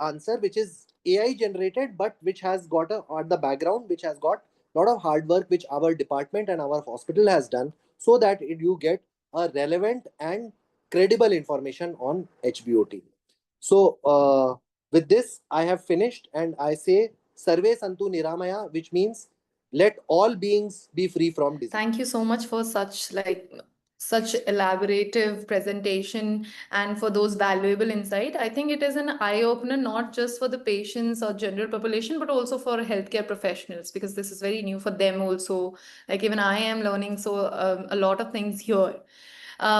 answer which is AI generated, but which has got a on the background, which has got a lot of hard work which our department and our hospital has done, so that you get a relevant and credible information on HBOT. So with this, I have finished, and I say Sarve Santu Niramaya, which means let all beings be free from disease.
Thank you so much for such elaborative presentation and for those valuable insight. I think it is an eye opener not just for the patients or general population but also for healthcare professionals, because this is very new for them also. Like even I am learning a lot of things here.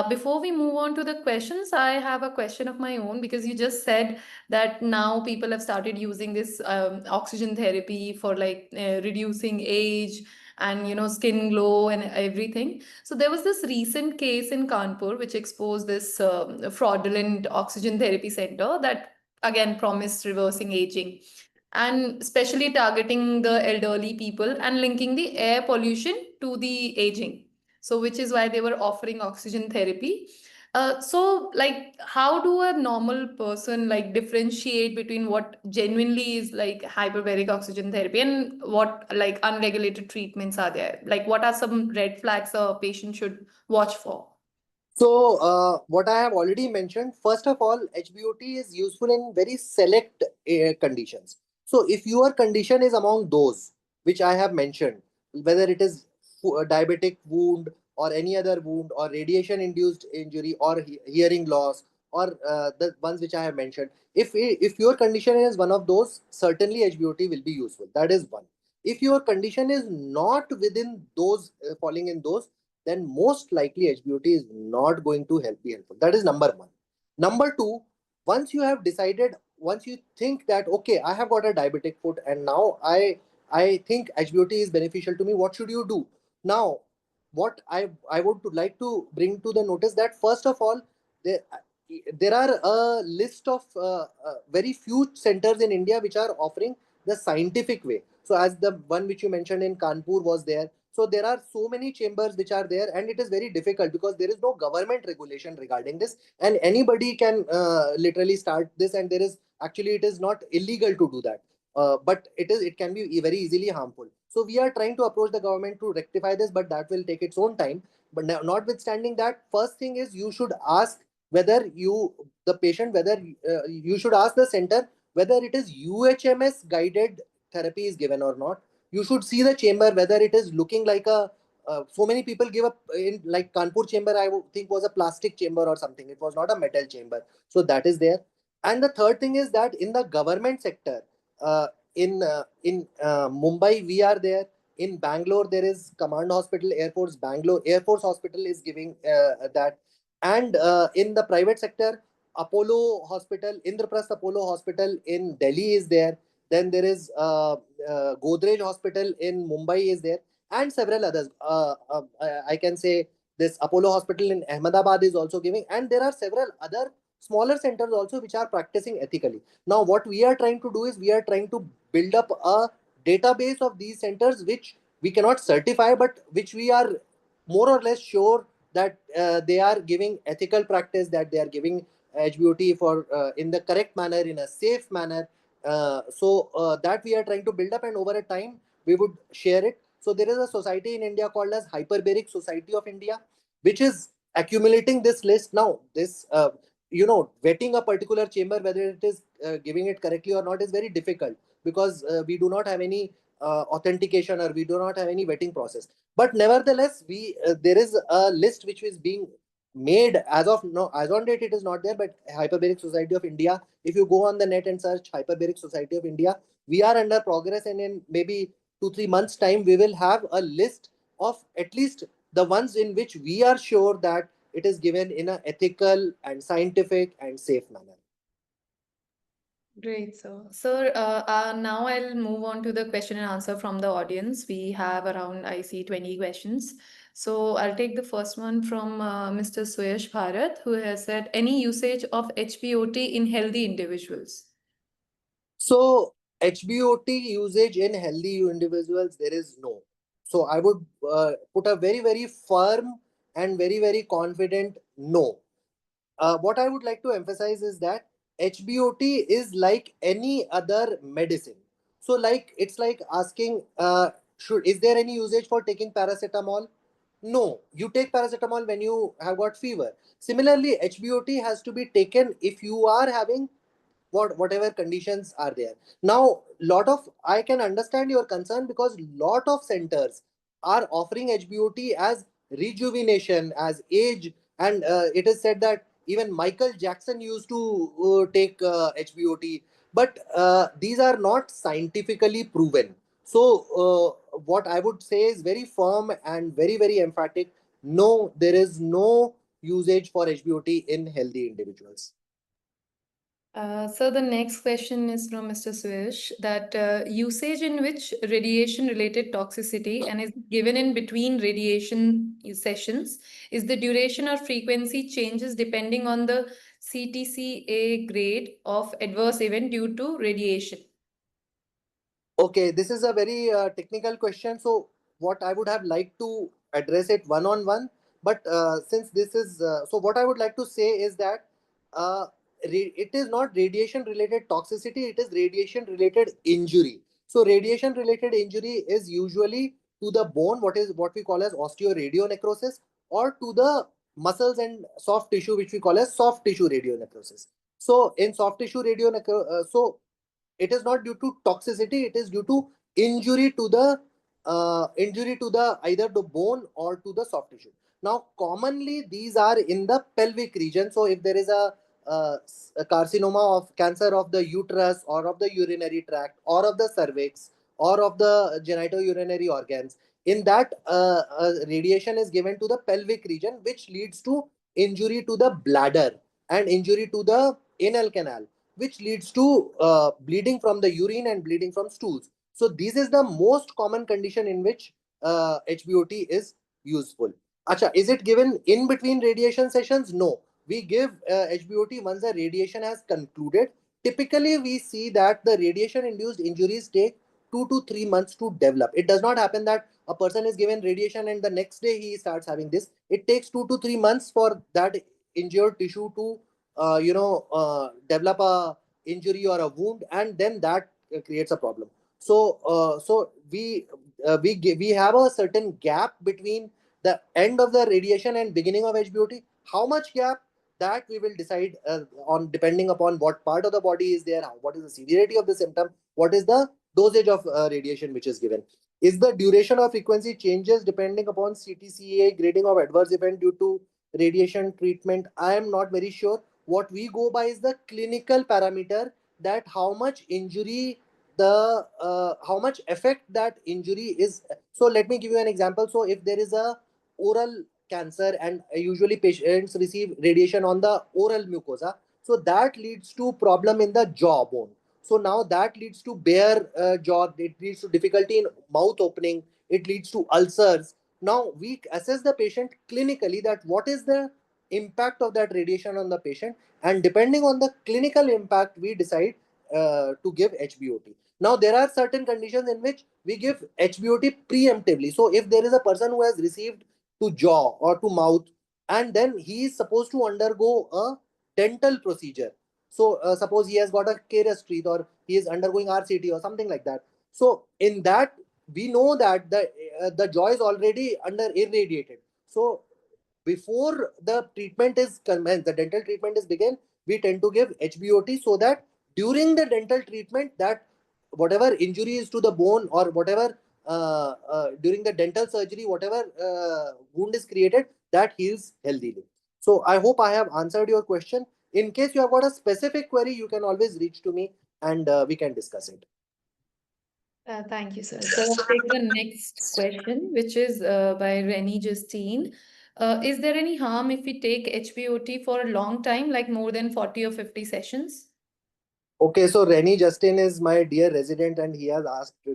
Before we move on to the questions, I have a question of my own, because you just said that now people have started using this oxygen therapy for reducing age and skin glow and everything. So there was this recent case in Kanpur which exposed this fraudulent oxygen therapy center that again promised reversing aging, and especially targeting the elderly people and linking the air pollution to the aging. So which is why they were offering oxygen therapy. How do a normal person differentiate between what genuinely is like hyperbaric oxygen therapy and what like unregulated treatments are there? Like, what are some red flags a patient should watch for?
So, what I have already mentioned, first of all, HBOT is useful in very select conditions. So, if your condition is among those which I have mentioned, whether it is a diabetic wound or any other wound or radiation induced injury or hearing loss or the ones which I have mentioned, if your condition is one of those, certainly HBOT will be useful. That is one. If your condition is not within those, falling in those, then most likely HBOT is not going to be helpful. That is number one. Number two, once you have decided, once you think that okay, I have got a diabetic foot and now I think HBOT is beneficial to me, what should you do? Now, what I would like to bring to the notice that first of all, there there are a list of very few centers in India which are offering the scientific way. So as the one which you mentioned in Kanpur was there, so there are so many chambers which are there, and it is very difficult because there is no government regulation regarding this, and anybody can literally start this, and there is actually it is not illegal to do that, but it can be very easily harmful. So we are trying to approach the government to rectify this, but that will take its own time. But notwithstanding that, first thing is you should ask whether the patient, whether you should ask the center whether it is UHMS guided therapy is given or not. You should see the chamber whether it is looking like a so many people give up in like Kanpur chamber, I would think was a plastic chamber or something, it was not a metal chamber, so that is there. And the third thing is that in the government sector, in Mumbai we are there, in Bangalore there is Command Hospital, Air Force Bangalore Air Force Hospital is giving that. And in the private sector, Apollo Hospital, Indraprasth Apollo Hospital in Delhi is there. Then there is Godrej Hospital in Mumbai is there, and several others. I can say this Apollo Hospital in Ahmedabad is also giving, and there are several other smaller centers also which are practicing ethically. Now, what we are trying to do is we are trying to build up a database of these centers which we cannot certify, but which we are more or less sure that they are giving ethical practice, that they are giving HBOT for in the correct manner, in a safe manner. That we are trying to build up, and over a time we would share it. So there is a society in India called as Hyperbaric Society of India, which is accumulating this list. Now this vetting a particular chamber whether it is giving it correctly or not is very difficult, because we do not have any authentication, or we do not have any vetting process. But nevertheless, we there is a list which is being made as of no, as on date it is not there, but Hyperbaric Society of India, if you go on the net and search Hyperbaric Society of India, we are under progress, and in maybe 2-3 months time we will have a list of at least the ones in which we are sure that it is given in an ethical and scientific and safe manner.
Great, sir. Sir, now I'll move on to the question and answer from the audience. We have around, I see, 20 questions. So I'll take the first one from Mr. Suyash Bharat, who has said, any usage of HBOT in healthy individuals?
So HBOT usage in healthy individuals, there is no. So I would put a very, very firm and very, very confident no. What I would like to emphasize is that HBOT is like any other medicine. So like it's like asking, should is there any usage for taking paracetamol? No, you take paracetamol when you have got fever. Similarly, HBOT has to be taken if you are having whatever conditions are there. Now, I can understand your concern because lot of centers are offering HBOT as rejuvenation, as age, and it is said that even Michael Jackson used to take HBOT, but these are not scientifically proven. So, what I would say is very firm and very, very emphatic. No, there is no usage for HBOT in healthy individuals.
So the next question is from Mr. Swish, that usage in which radiation-related toxicity and is given in between radiation sessions, is the duration or frequency changes depending on the CTCA grade of adverse event due to radiation?
Okay, this is a very technical question. So, what I would have liked to address it one on one, but since this is so, what I would like to say is that uh, it is not radiation related toxicity; it is radiation related injury. So, radiation related injury is usually to the bone, what we call as osteoradionecrosis, or to the muscles and soft tissue, which we call as soft tissue radionecrosis. So, in soft tissue so it is not due to toxicity, it is due to injury to the either the bone or to the soft tissue. Now commonly these are in the pelvic region. So if there is a carcinoma of cancer of the uterus or of the urinary tract or of the cervix or of the genitourinary organs, in that radiation is given to the pelvic region, which leads to injury to the bladder and injury to the anal canal, which leads to bleeding from the urine and bleeding from stools. So this is the most common condition in which HBOT is useful. Acha, is it given in between radiation sessions? No. We give HBOT once the radiation has concluded. Typically, we see that the radiation-induced injuries take 2 to 3 months to develop. It does not happen that a person is given radiation and the next day he starts having this. It takes 2 to 3 months for that injured tissue to develop a injury or a wound, and then that creates a problem. So we have a certain gap between the end of the radiation and beginning of HBOT. How much gap, that we will decide on depending upon what part of the body is there, what is the severity of the symptom, what is the dosage of radiation which is given. Is the duration or frequency changes depending upon CTCA grading of adverse event due to radiation treatment? I am not very sure. What we go by is the clinical parameter, that how much injury, the how much effect that injury is. So let me give you an example. So if there is a oral cancer, and usually patients receive radiation on the oral mucosa, so that leads to problem in the jawbone. So now that leads to bare jaw, it leads to difficulty in mouth opening, it leads to ulcers. Now we assess the patient clinically, that what is the impact of that radiation on the patient, and depending on the clinical impact we decide to give HBOT. Now there are certain conditions in which we give HBOT preemptively. So if there is a person who has received to jaw or to mouth, and then he is supposed to undergo a dental procedure. So suppose he has got a caries teeth, or he is undergoing RCT or something like that. So in that, we know that the jaw is already under irradiated. So before the treatment is commenced, the dental treatment is begin, we tend to give HBOT, so that during the dental treatment, that whatever injury is to the bone, or whatever during the dental surgery, whatever wound is created, that heals healthily. So I hope I have answered your question. In case you have got a specific query, you can always reach to me, and we can discuss it.
Thank you, sir. So I'll take the next question, which is by Rennie Justine. Is there any harm if we take HBOT for a long time, like more than 40 or 50 sessions?
Okay, so Rennie Justin is my dear resident, and he has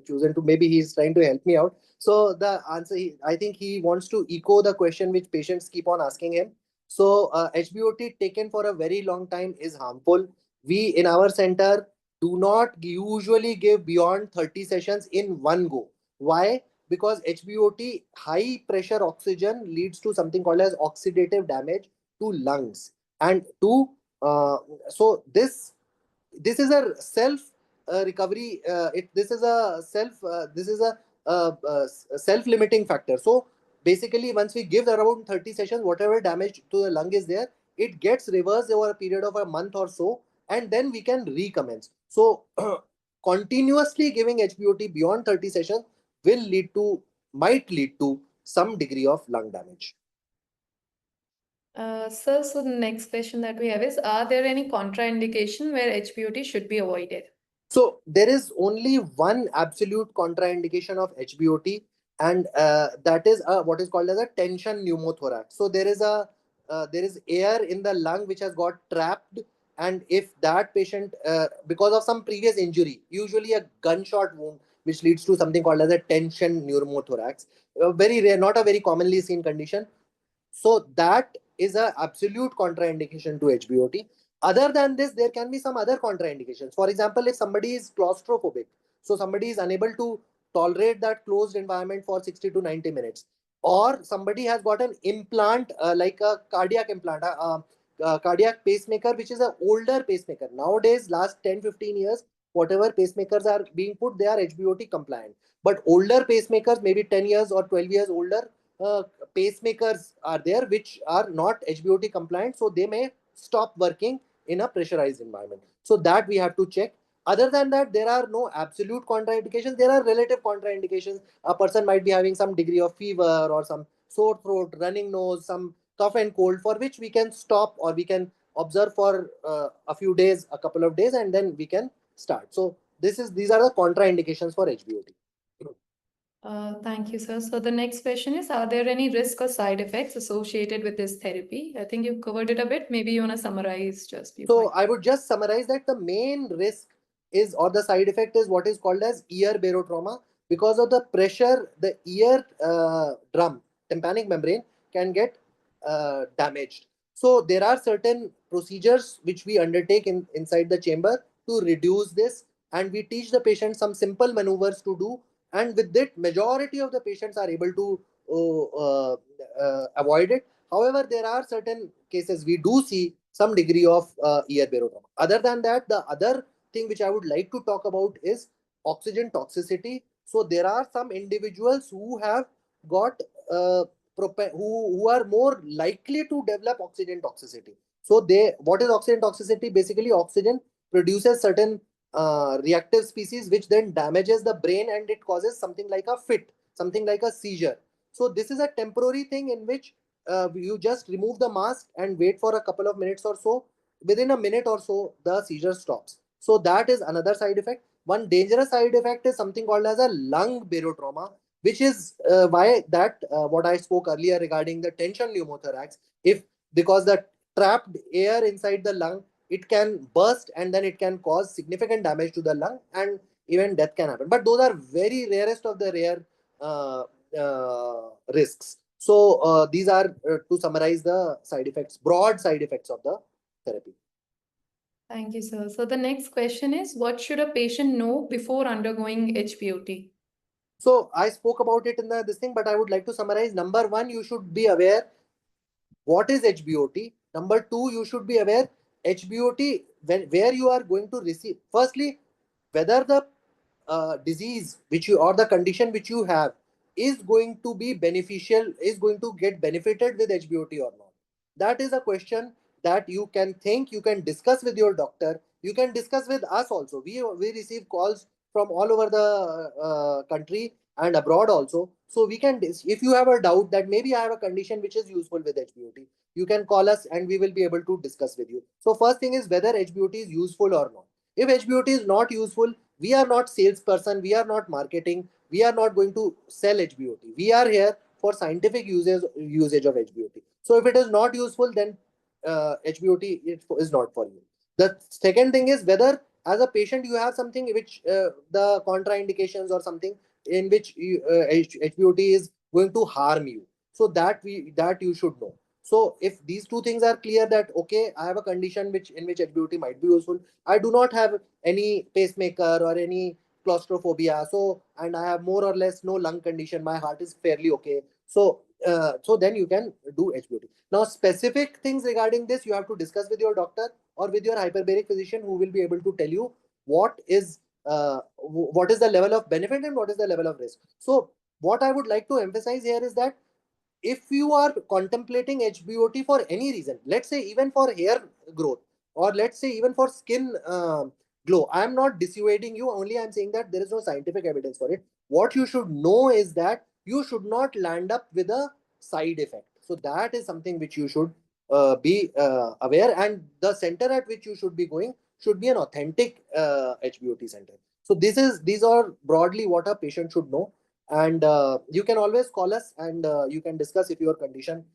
chosen to, maybe he's trying to help me out. So the answer, I think he wants to echo the question which patients keep on asking him. So HBOT taken for a very long time is harmful. We in our center do not usually give beyond 30 sessions in one go. Why? Because HBOT, high pressure oxygen, leads to something called as oxidative damage to lungs, and to so this is a self recovery, this is a self limiting factor. So basically, once we give around 30 sessions, whatever damage to the lung is there, it gets reversed over a period of a month or so, and then we can recommence. So continuously giving HBOT beyond 30 sessions might lead to some degree of lung damage.
Sir, so the next question that we have is, are there any contraindication where HBOT should be avoided?
So there is only one absolute contraindication of HBOT, and that is what is called as a tension pneumothorax. So there is air in the lung which has got trapped, and if that patient, because of some previous injury, usually a gunshot wound, which leads to something called as a tension pneumothorax, very rare, not a very commonly seen condition. So that is a absolute contraindication to HBOT. Other than this, there can be some other contraindications. For example, if somebody is claustrophobic, so somebody is unable to tolerate that closed environment for 60 to 90 minutes, or somebody has got an implant, like a cardiac implant, cardiac pacemaker, which is an older pacemaker. Nowadays, last 10-15 years, whatever pacemakers are being put, they are HBOT compliant. But older pacemakers, maybe 10 years or 12 years older, uh, pacemakers are there which are not HBOT compliant, so they may stop working in a pressurized environment. So that we have to check. Other than that, there are no absolute contraindications. There are relative contraindications. A person might be having some degree of fever or some sore throat, running nose, some cough and cold, for which we can stop or we can observe for a few days, a couple of days, and then we can start. So these are the contraindications for HBOT.
Thank you, sir. So the next question is, are there any risk or side effects associated with this therapy? I think you've covered it a bit. Maybe you want to summarize just a few
So
points.
I would just summarize that the main risk is, or the side effect is, what is called as ear barotrauma. Because of the pressure, the ear drum, tympanic membrane, can get damaged. So there are certain procedures which we undertake inside the chamber to reduce this, and we teach the patient some simple maneuvers to do, and with that, majority of the patients are able to avoid it. However, there are certain cases we do see some degree of ear barotrauma. Other than that, the other thing which I would like to talk about is oxygen toxicity. So there are some individuals who have got who are more likely to develop oxygen toxicity. So what is oxygen toxicity? Basically, oxygen produces certain reactive species which then damages the brain, and it causes something like a fit, something like a seizure. So this is a temporary thing in which you just remove the mask and wait for a couple of minutes or so. Within a minute or so, the seizure stops. So that is another side effect. One dangerous side effect is something called as a lung barotrauma, which is why that what I spoke earlier regarding the tension pneumothorax. If because the trapped air inside the lung, it can burst and then it can cause significant damage to the lung, and even death can happen. But those are very rarest of the rare risks. So these are, to summarize, the side effects, broad side effects of the therapy.
Thank you, sir. So the next question is, what should a patient know before undergoing HBOT?
So I spoke about it in this thing, but I would like to summarize. Number one, you should be aware what is HBOT. Number two, you should be aware HBOT where you are going to receive. Firstly, whether the disease which you, or the condition which you have, is going to be beneficial, is going to get benefited with HBOT or not. That is a question that you can think, you can discuss with your doctor, you can discuss with us also. We receive calls from all over the country and abroad also. So we can, if you have a doubt that maybe I have a condition which is useful with HBOT, you can call us and we will be able to discuss with you. So first thing is whether HBOT is useful or not. If HBOT is not useful, we are not salesperson, we are not marketing, we are not going to sell HBOT. We are here for scientific usage of HBOT. So if it is not useful, then HBOT is not for you. The second thing is whether as a patient you have something which the contraindications or something in which HBOT is going to harm you. So that you should know. So if these two things are clear, that okay, I have a condition which in which HBOT might be useful. I do not have any pacemaker or any claustrophobia. So, and I have more or less no lung condition. My heart is fairly okay. So then you can do HBOT. Now, specific things regarding this, you have to discuss with your doctor or with your hyperbaric physician, who will be able to tell you what is the level of benefit and what is the level of risk. So, what I would like to emphasize here is that if you are contemplating HBOT for any reason, let's say even for hair growth or let's say even for skin glow. I am not dissuading you, only I am saying that there is no scientific evidence for it. What you should know is that you should not land up with a side effect. So that is something which you should be aware, and the center at which you should be going should be an authentic HBOT center. So these are broadly what a patient should know, and you can always call us, and you can discuss if your condition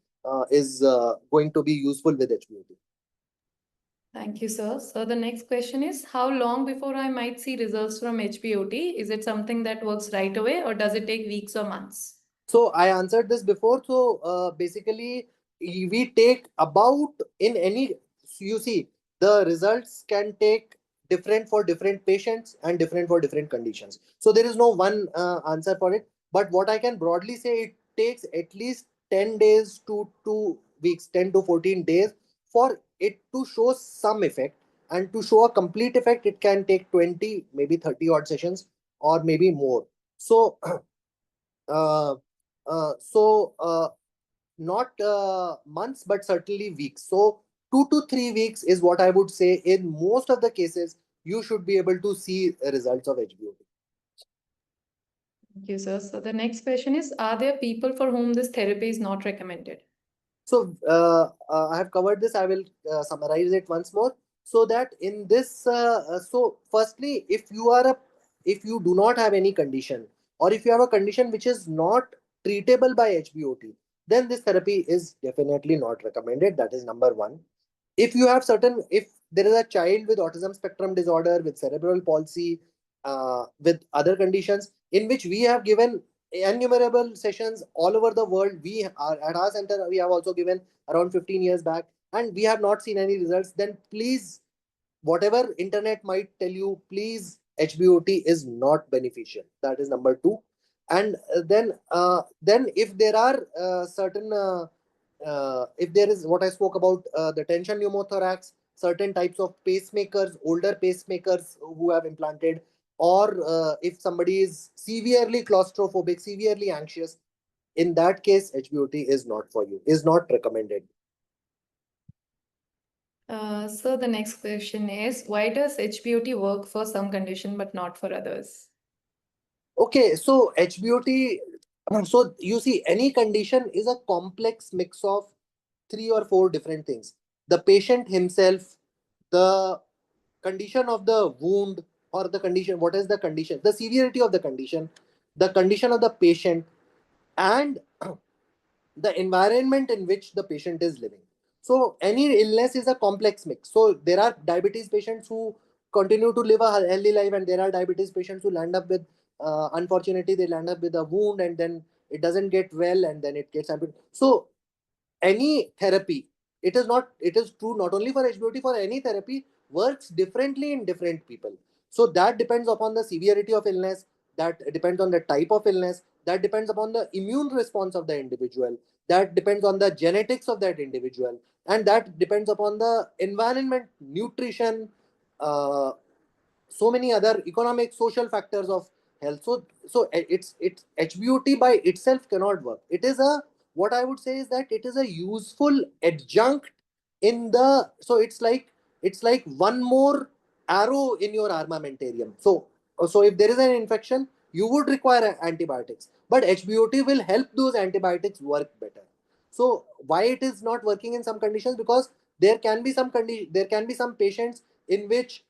is going to be useful with HBOT.
Thank you, sir. So the next question is, how long before I might see results from HBOT? Is it something that works right away, or does it take weeks or months?
So I answered this before. So basically, we take about in any, you see, the results can take different for different patients and different for different conditions. So there is no one answer for it. But what I can broadly say, it takes at least 10 days to 2 weeks, 10 to 14 days for it to show some effect. And to show a complete effect, it can take 20, maybe 30 odd sessions, or maybe more. So uh, so not months, but certainly weeks. So 2 to 3 weeks is what I would say. In most of the cases, you should be able to see results of HBOT.
Thank you, sir. So the next question is, are there people for whom this therapy is not recommended?
So I have covered this. I will summarize it once more. So that in this, so firstly, if you do not have any condition, or if you have a condition which is not treatable by HBOT, then this therapy is definitely not recommended. That is number one. If you have certain, if there is a child with autism spectrum disorder, with cerebral palsy, with other conditions in which we have given innumerable sessions all over the world. We are at our center, we have also given around 15 years back, and we have not seen any results. Then please, whatever internet might tell you, please, HBOT is not beneficial. That is number two. And then if there are certain if there is what I spoke about, the tension pneumothorax, certain types of pacemakers, older pacemakers who have implanted, or if somebody is severely claustrophobic, severely anxious, in that case, HBOT is not for you, is not recommended.
So the next question is, why does HBOT work for some condition but not for others?
Okay, so HBOT, so you see, any condition is a complex mix of 3 or 4 different things. The patient himself, the condition of the wound, or the condition, what is the condition, the severity of the condition of the patient, and the environment in which the patient is living. So any illness is a complex mix. So there are diabetes patients who continue to live a healthy life, and there are diabetes patients who land up with, unfortunately, they land up with a wound, and then it doesn't get well, and then it gets amputated. So any therapy, it is true not only for HBOT, for any therapy works differently in different people. So that depends upon the severity of illness, that depends on the type of illness, that depends upon the immune response of the individual, that depends on the genetics of that individual, and that depends upon the environment, nutrition, uh, so many other economic, social factors of health. It's HBOT by itself cannot work. It is a, what I would say is that it is a useful adjunct in the, so it's like one more arrow in your armamentarium. So if there is an infection, you would require antibiotics, but HBOT will help those antibiotics work better. So why it is not working in some conditions? Because there can be some patients in which,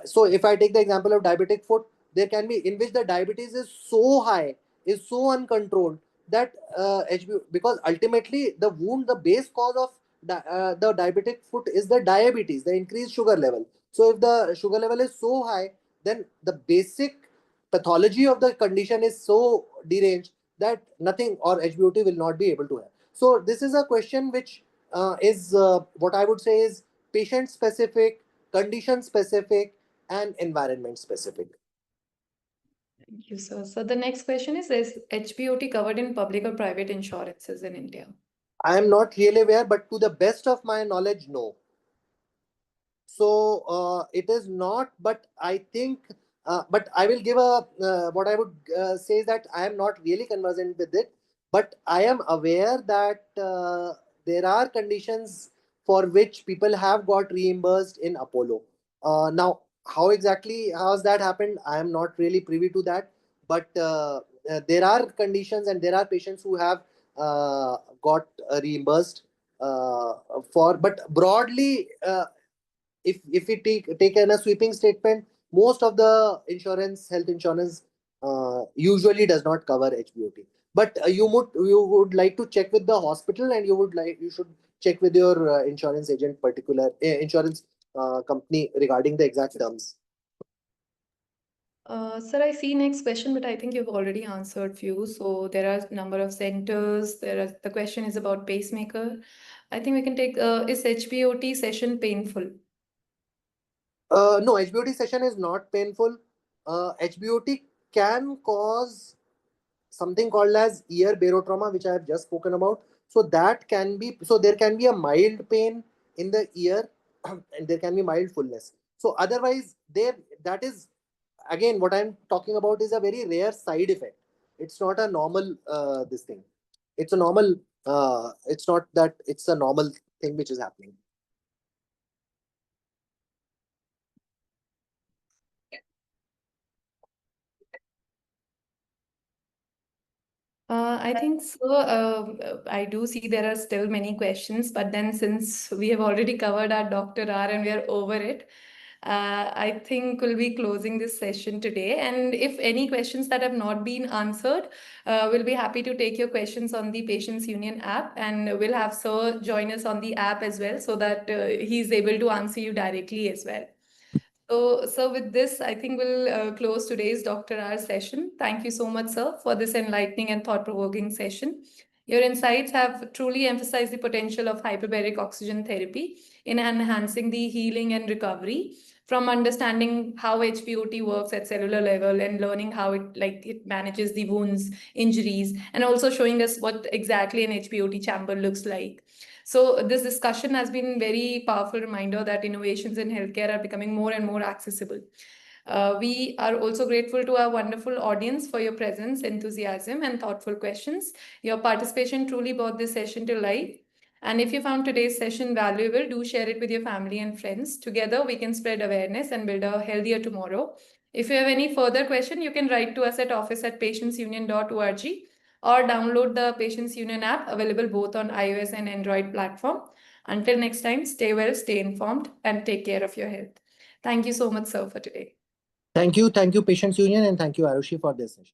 so if I take the example of diabetic foot, there can be in which the diabetes is so high, is so uncontrolled, that HB, because ultimately the wound, the base cause of the diabetic foot is the diabetes, the increased sugar level. So if the sugar level is so high, then the basic pathology of the condition is so deranged that nothing, or HBOT will not be able to have. So this is a question which is what I would say is patient specific, condition specific, and environment specific.
Thank you, sir. So the next question is HBOT covered in public or private insurances in India?
I am not really aware, but to the best of my knowledge, no. So it is not, but I think, but I will give a, what I would say is that I am not really conversant with it, but I am aware that there are conditions for which people have got reimbursed in Apollo. Now, how exactly has that happened? I am not really privy to that, but there are conditions and there are patients who have got reimbursed for. But broadly, if we take in a sweeping statement, most of the health insurance usually does not cover HBOT. But you would like to check with the hospital, and you should check with your insurance agent, insurance company, regarding the exact terms.
Sir, I see next question, but I think you've already answered few. So there are number of centers. The question is about pacemaker. I think we can take, is HBOT session painful?
No, HBOT session is not painful. HBOT can cause something called as ear barotrauma, which I have just spoken about. So there can be a mild pain in the ear, and there can be mild fullness. So otherwise, that is, again, what I'm talking about is a very rare side effect. It's not a normal this thing. It's a normal. It's not that it's a normal thing which is happening.
I think so. I do see there are still many questions, but then since we have already covered our Dr. R and we are over it, I think we'll be closing this session today. And if any questions that have not been answered, we'll be happy to take your questions on the Patients Union app, and we'll have Sir join us on the app as well, so that he's able to answer you directly as well. So with this, I think we'll close today's Dr. R session. Thank you so much, sir, for this enlightening and thought-provoking session. Your insights have truly emphasized the potential of hyperbaric oxygen therapy in enhancing the healing and recovery, from understanding how HBOT works at cellular level and learning how it manages the wounds, injuries, and also showing us what exactly an HBOT chamber looks like. So this discussion has been very powerful reminder that innovations in healthcare are becoming more and more accessible. We are also grateful to our wonderful audience for your presence, enthusiasm, and thoughtful questions. Your participation truly brought this session to life. And if you found today's session valuable, do share it with your family and friends. Together, we can spread awareness and build a healthier tomorrow. If you have any further question, you can write to us at office@patientsunion.org or download the Patients Union app, available both on iOS and Android platform. Until next time, stay well, stay informed, and take care of your health. Thank you so much, sir, for today.
Thank you, Patients Union, and thank you, Arushi, for this session.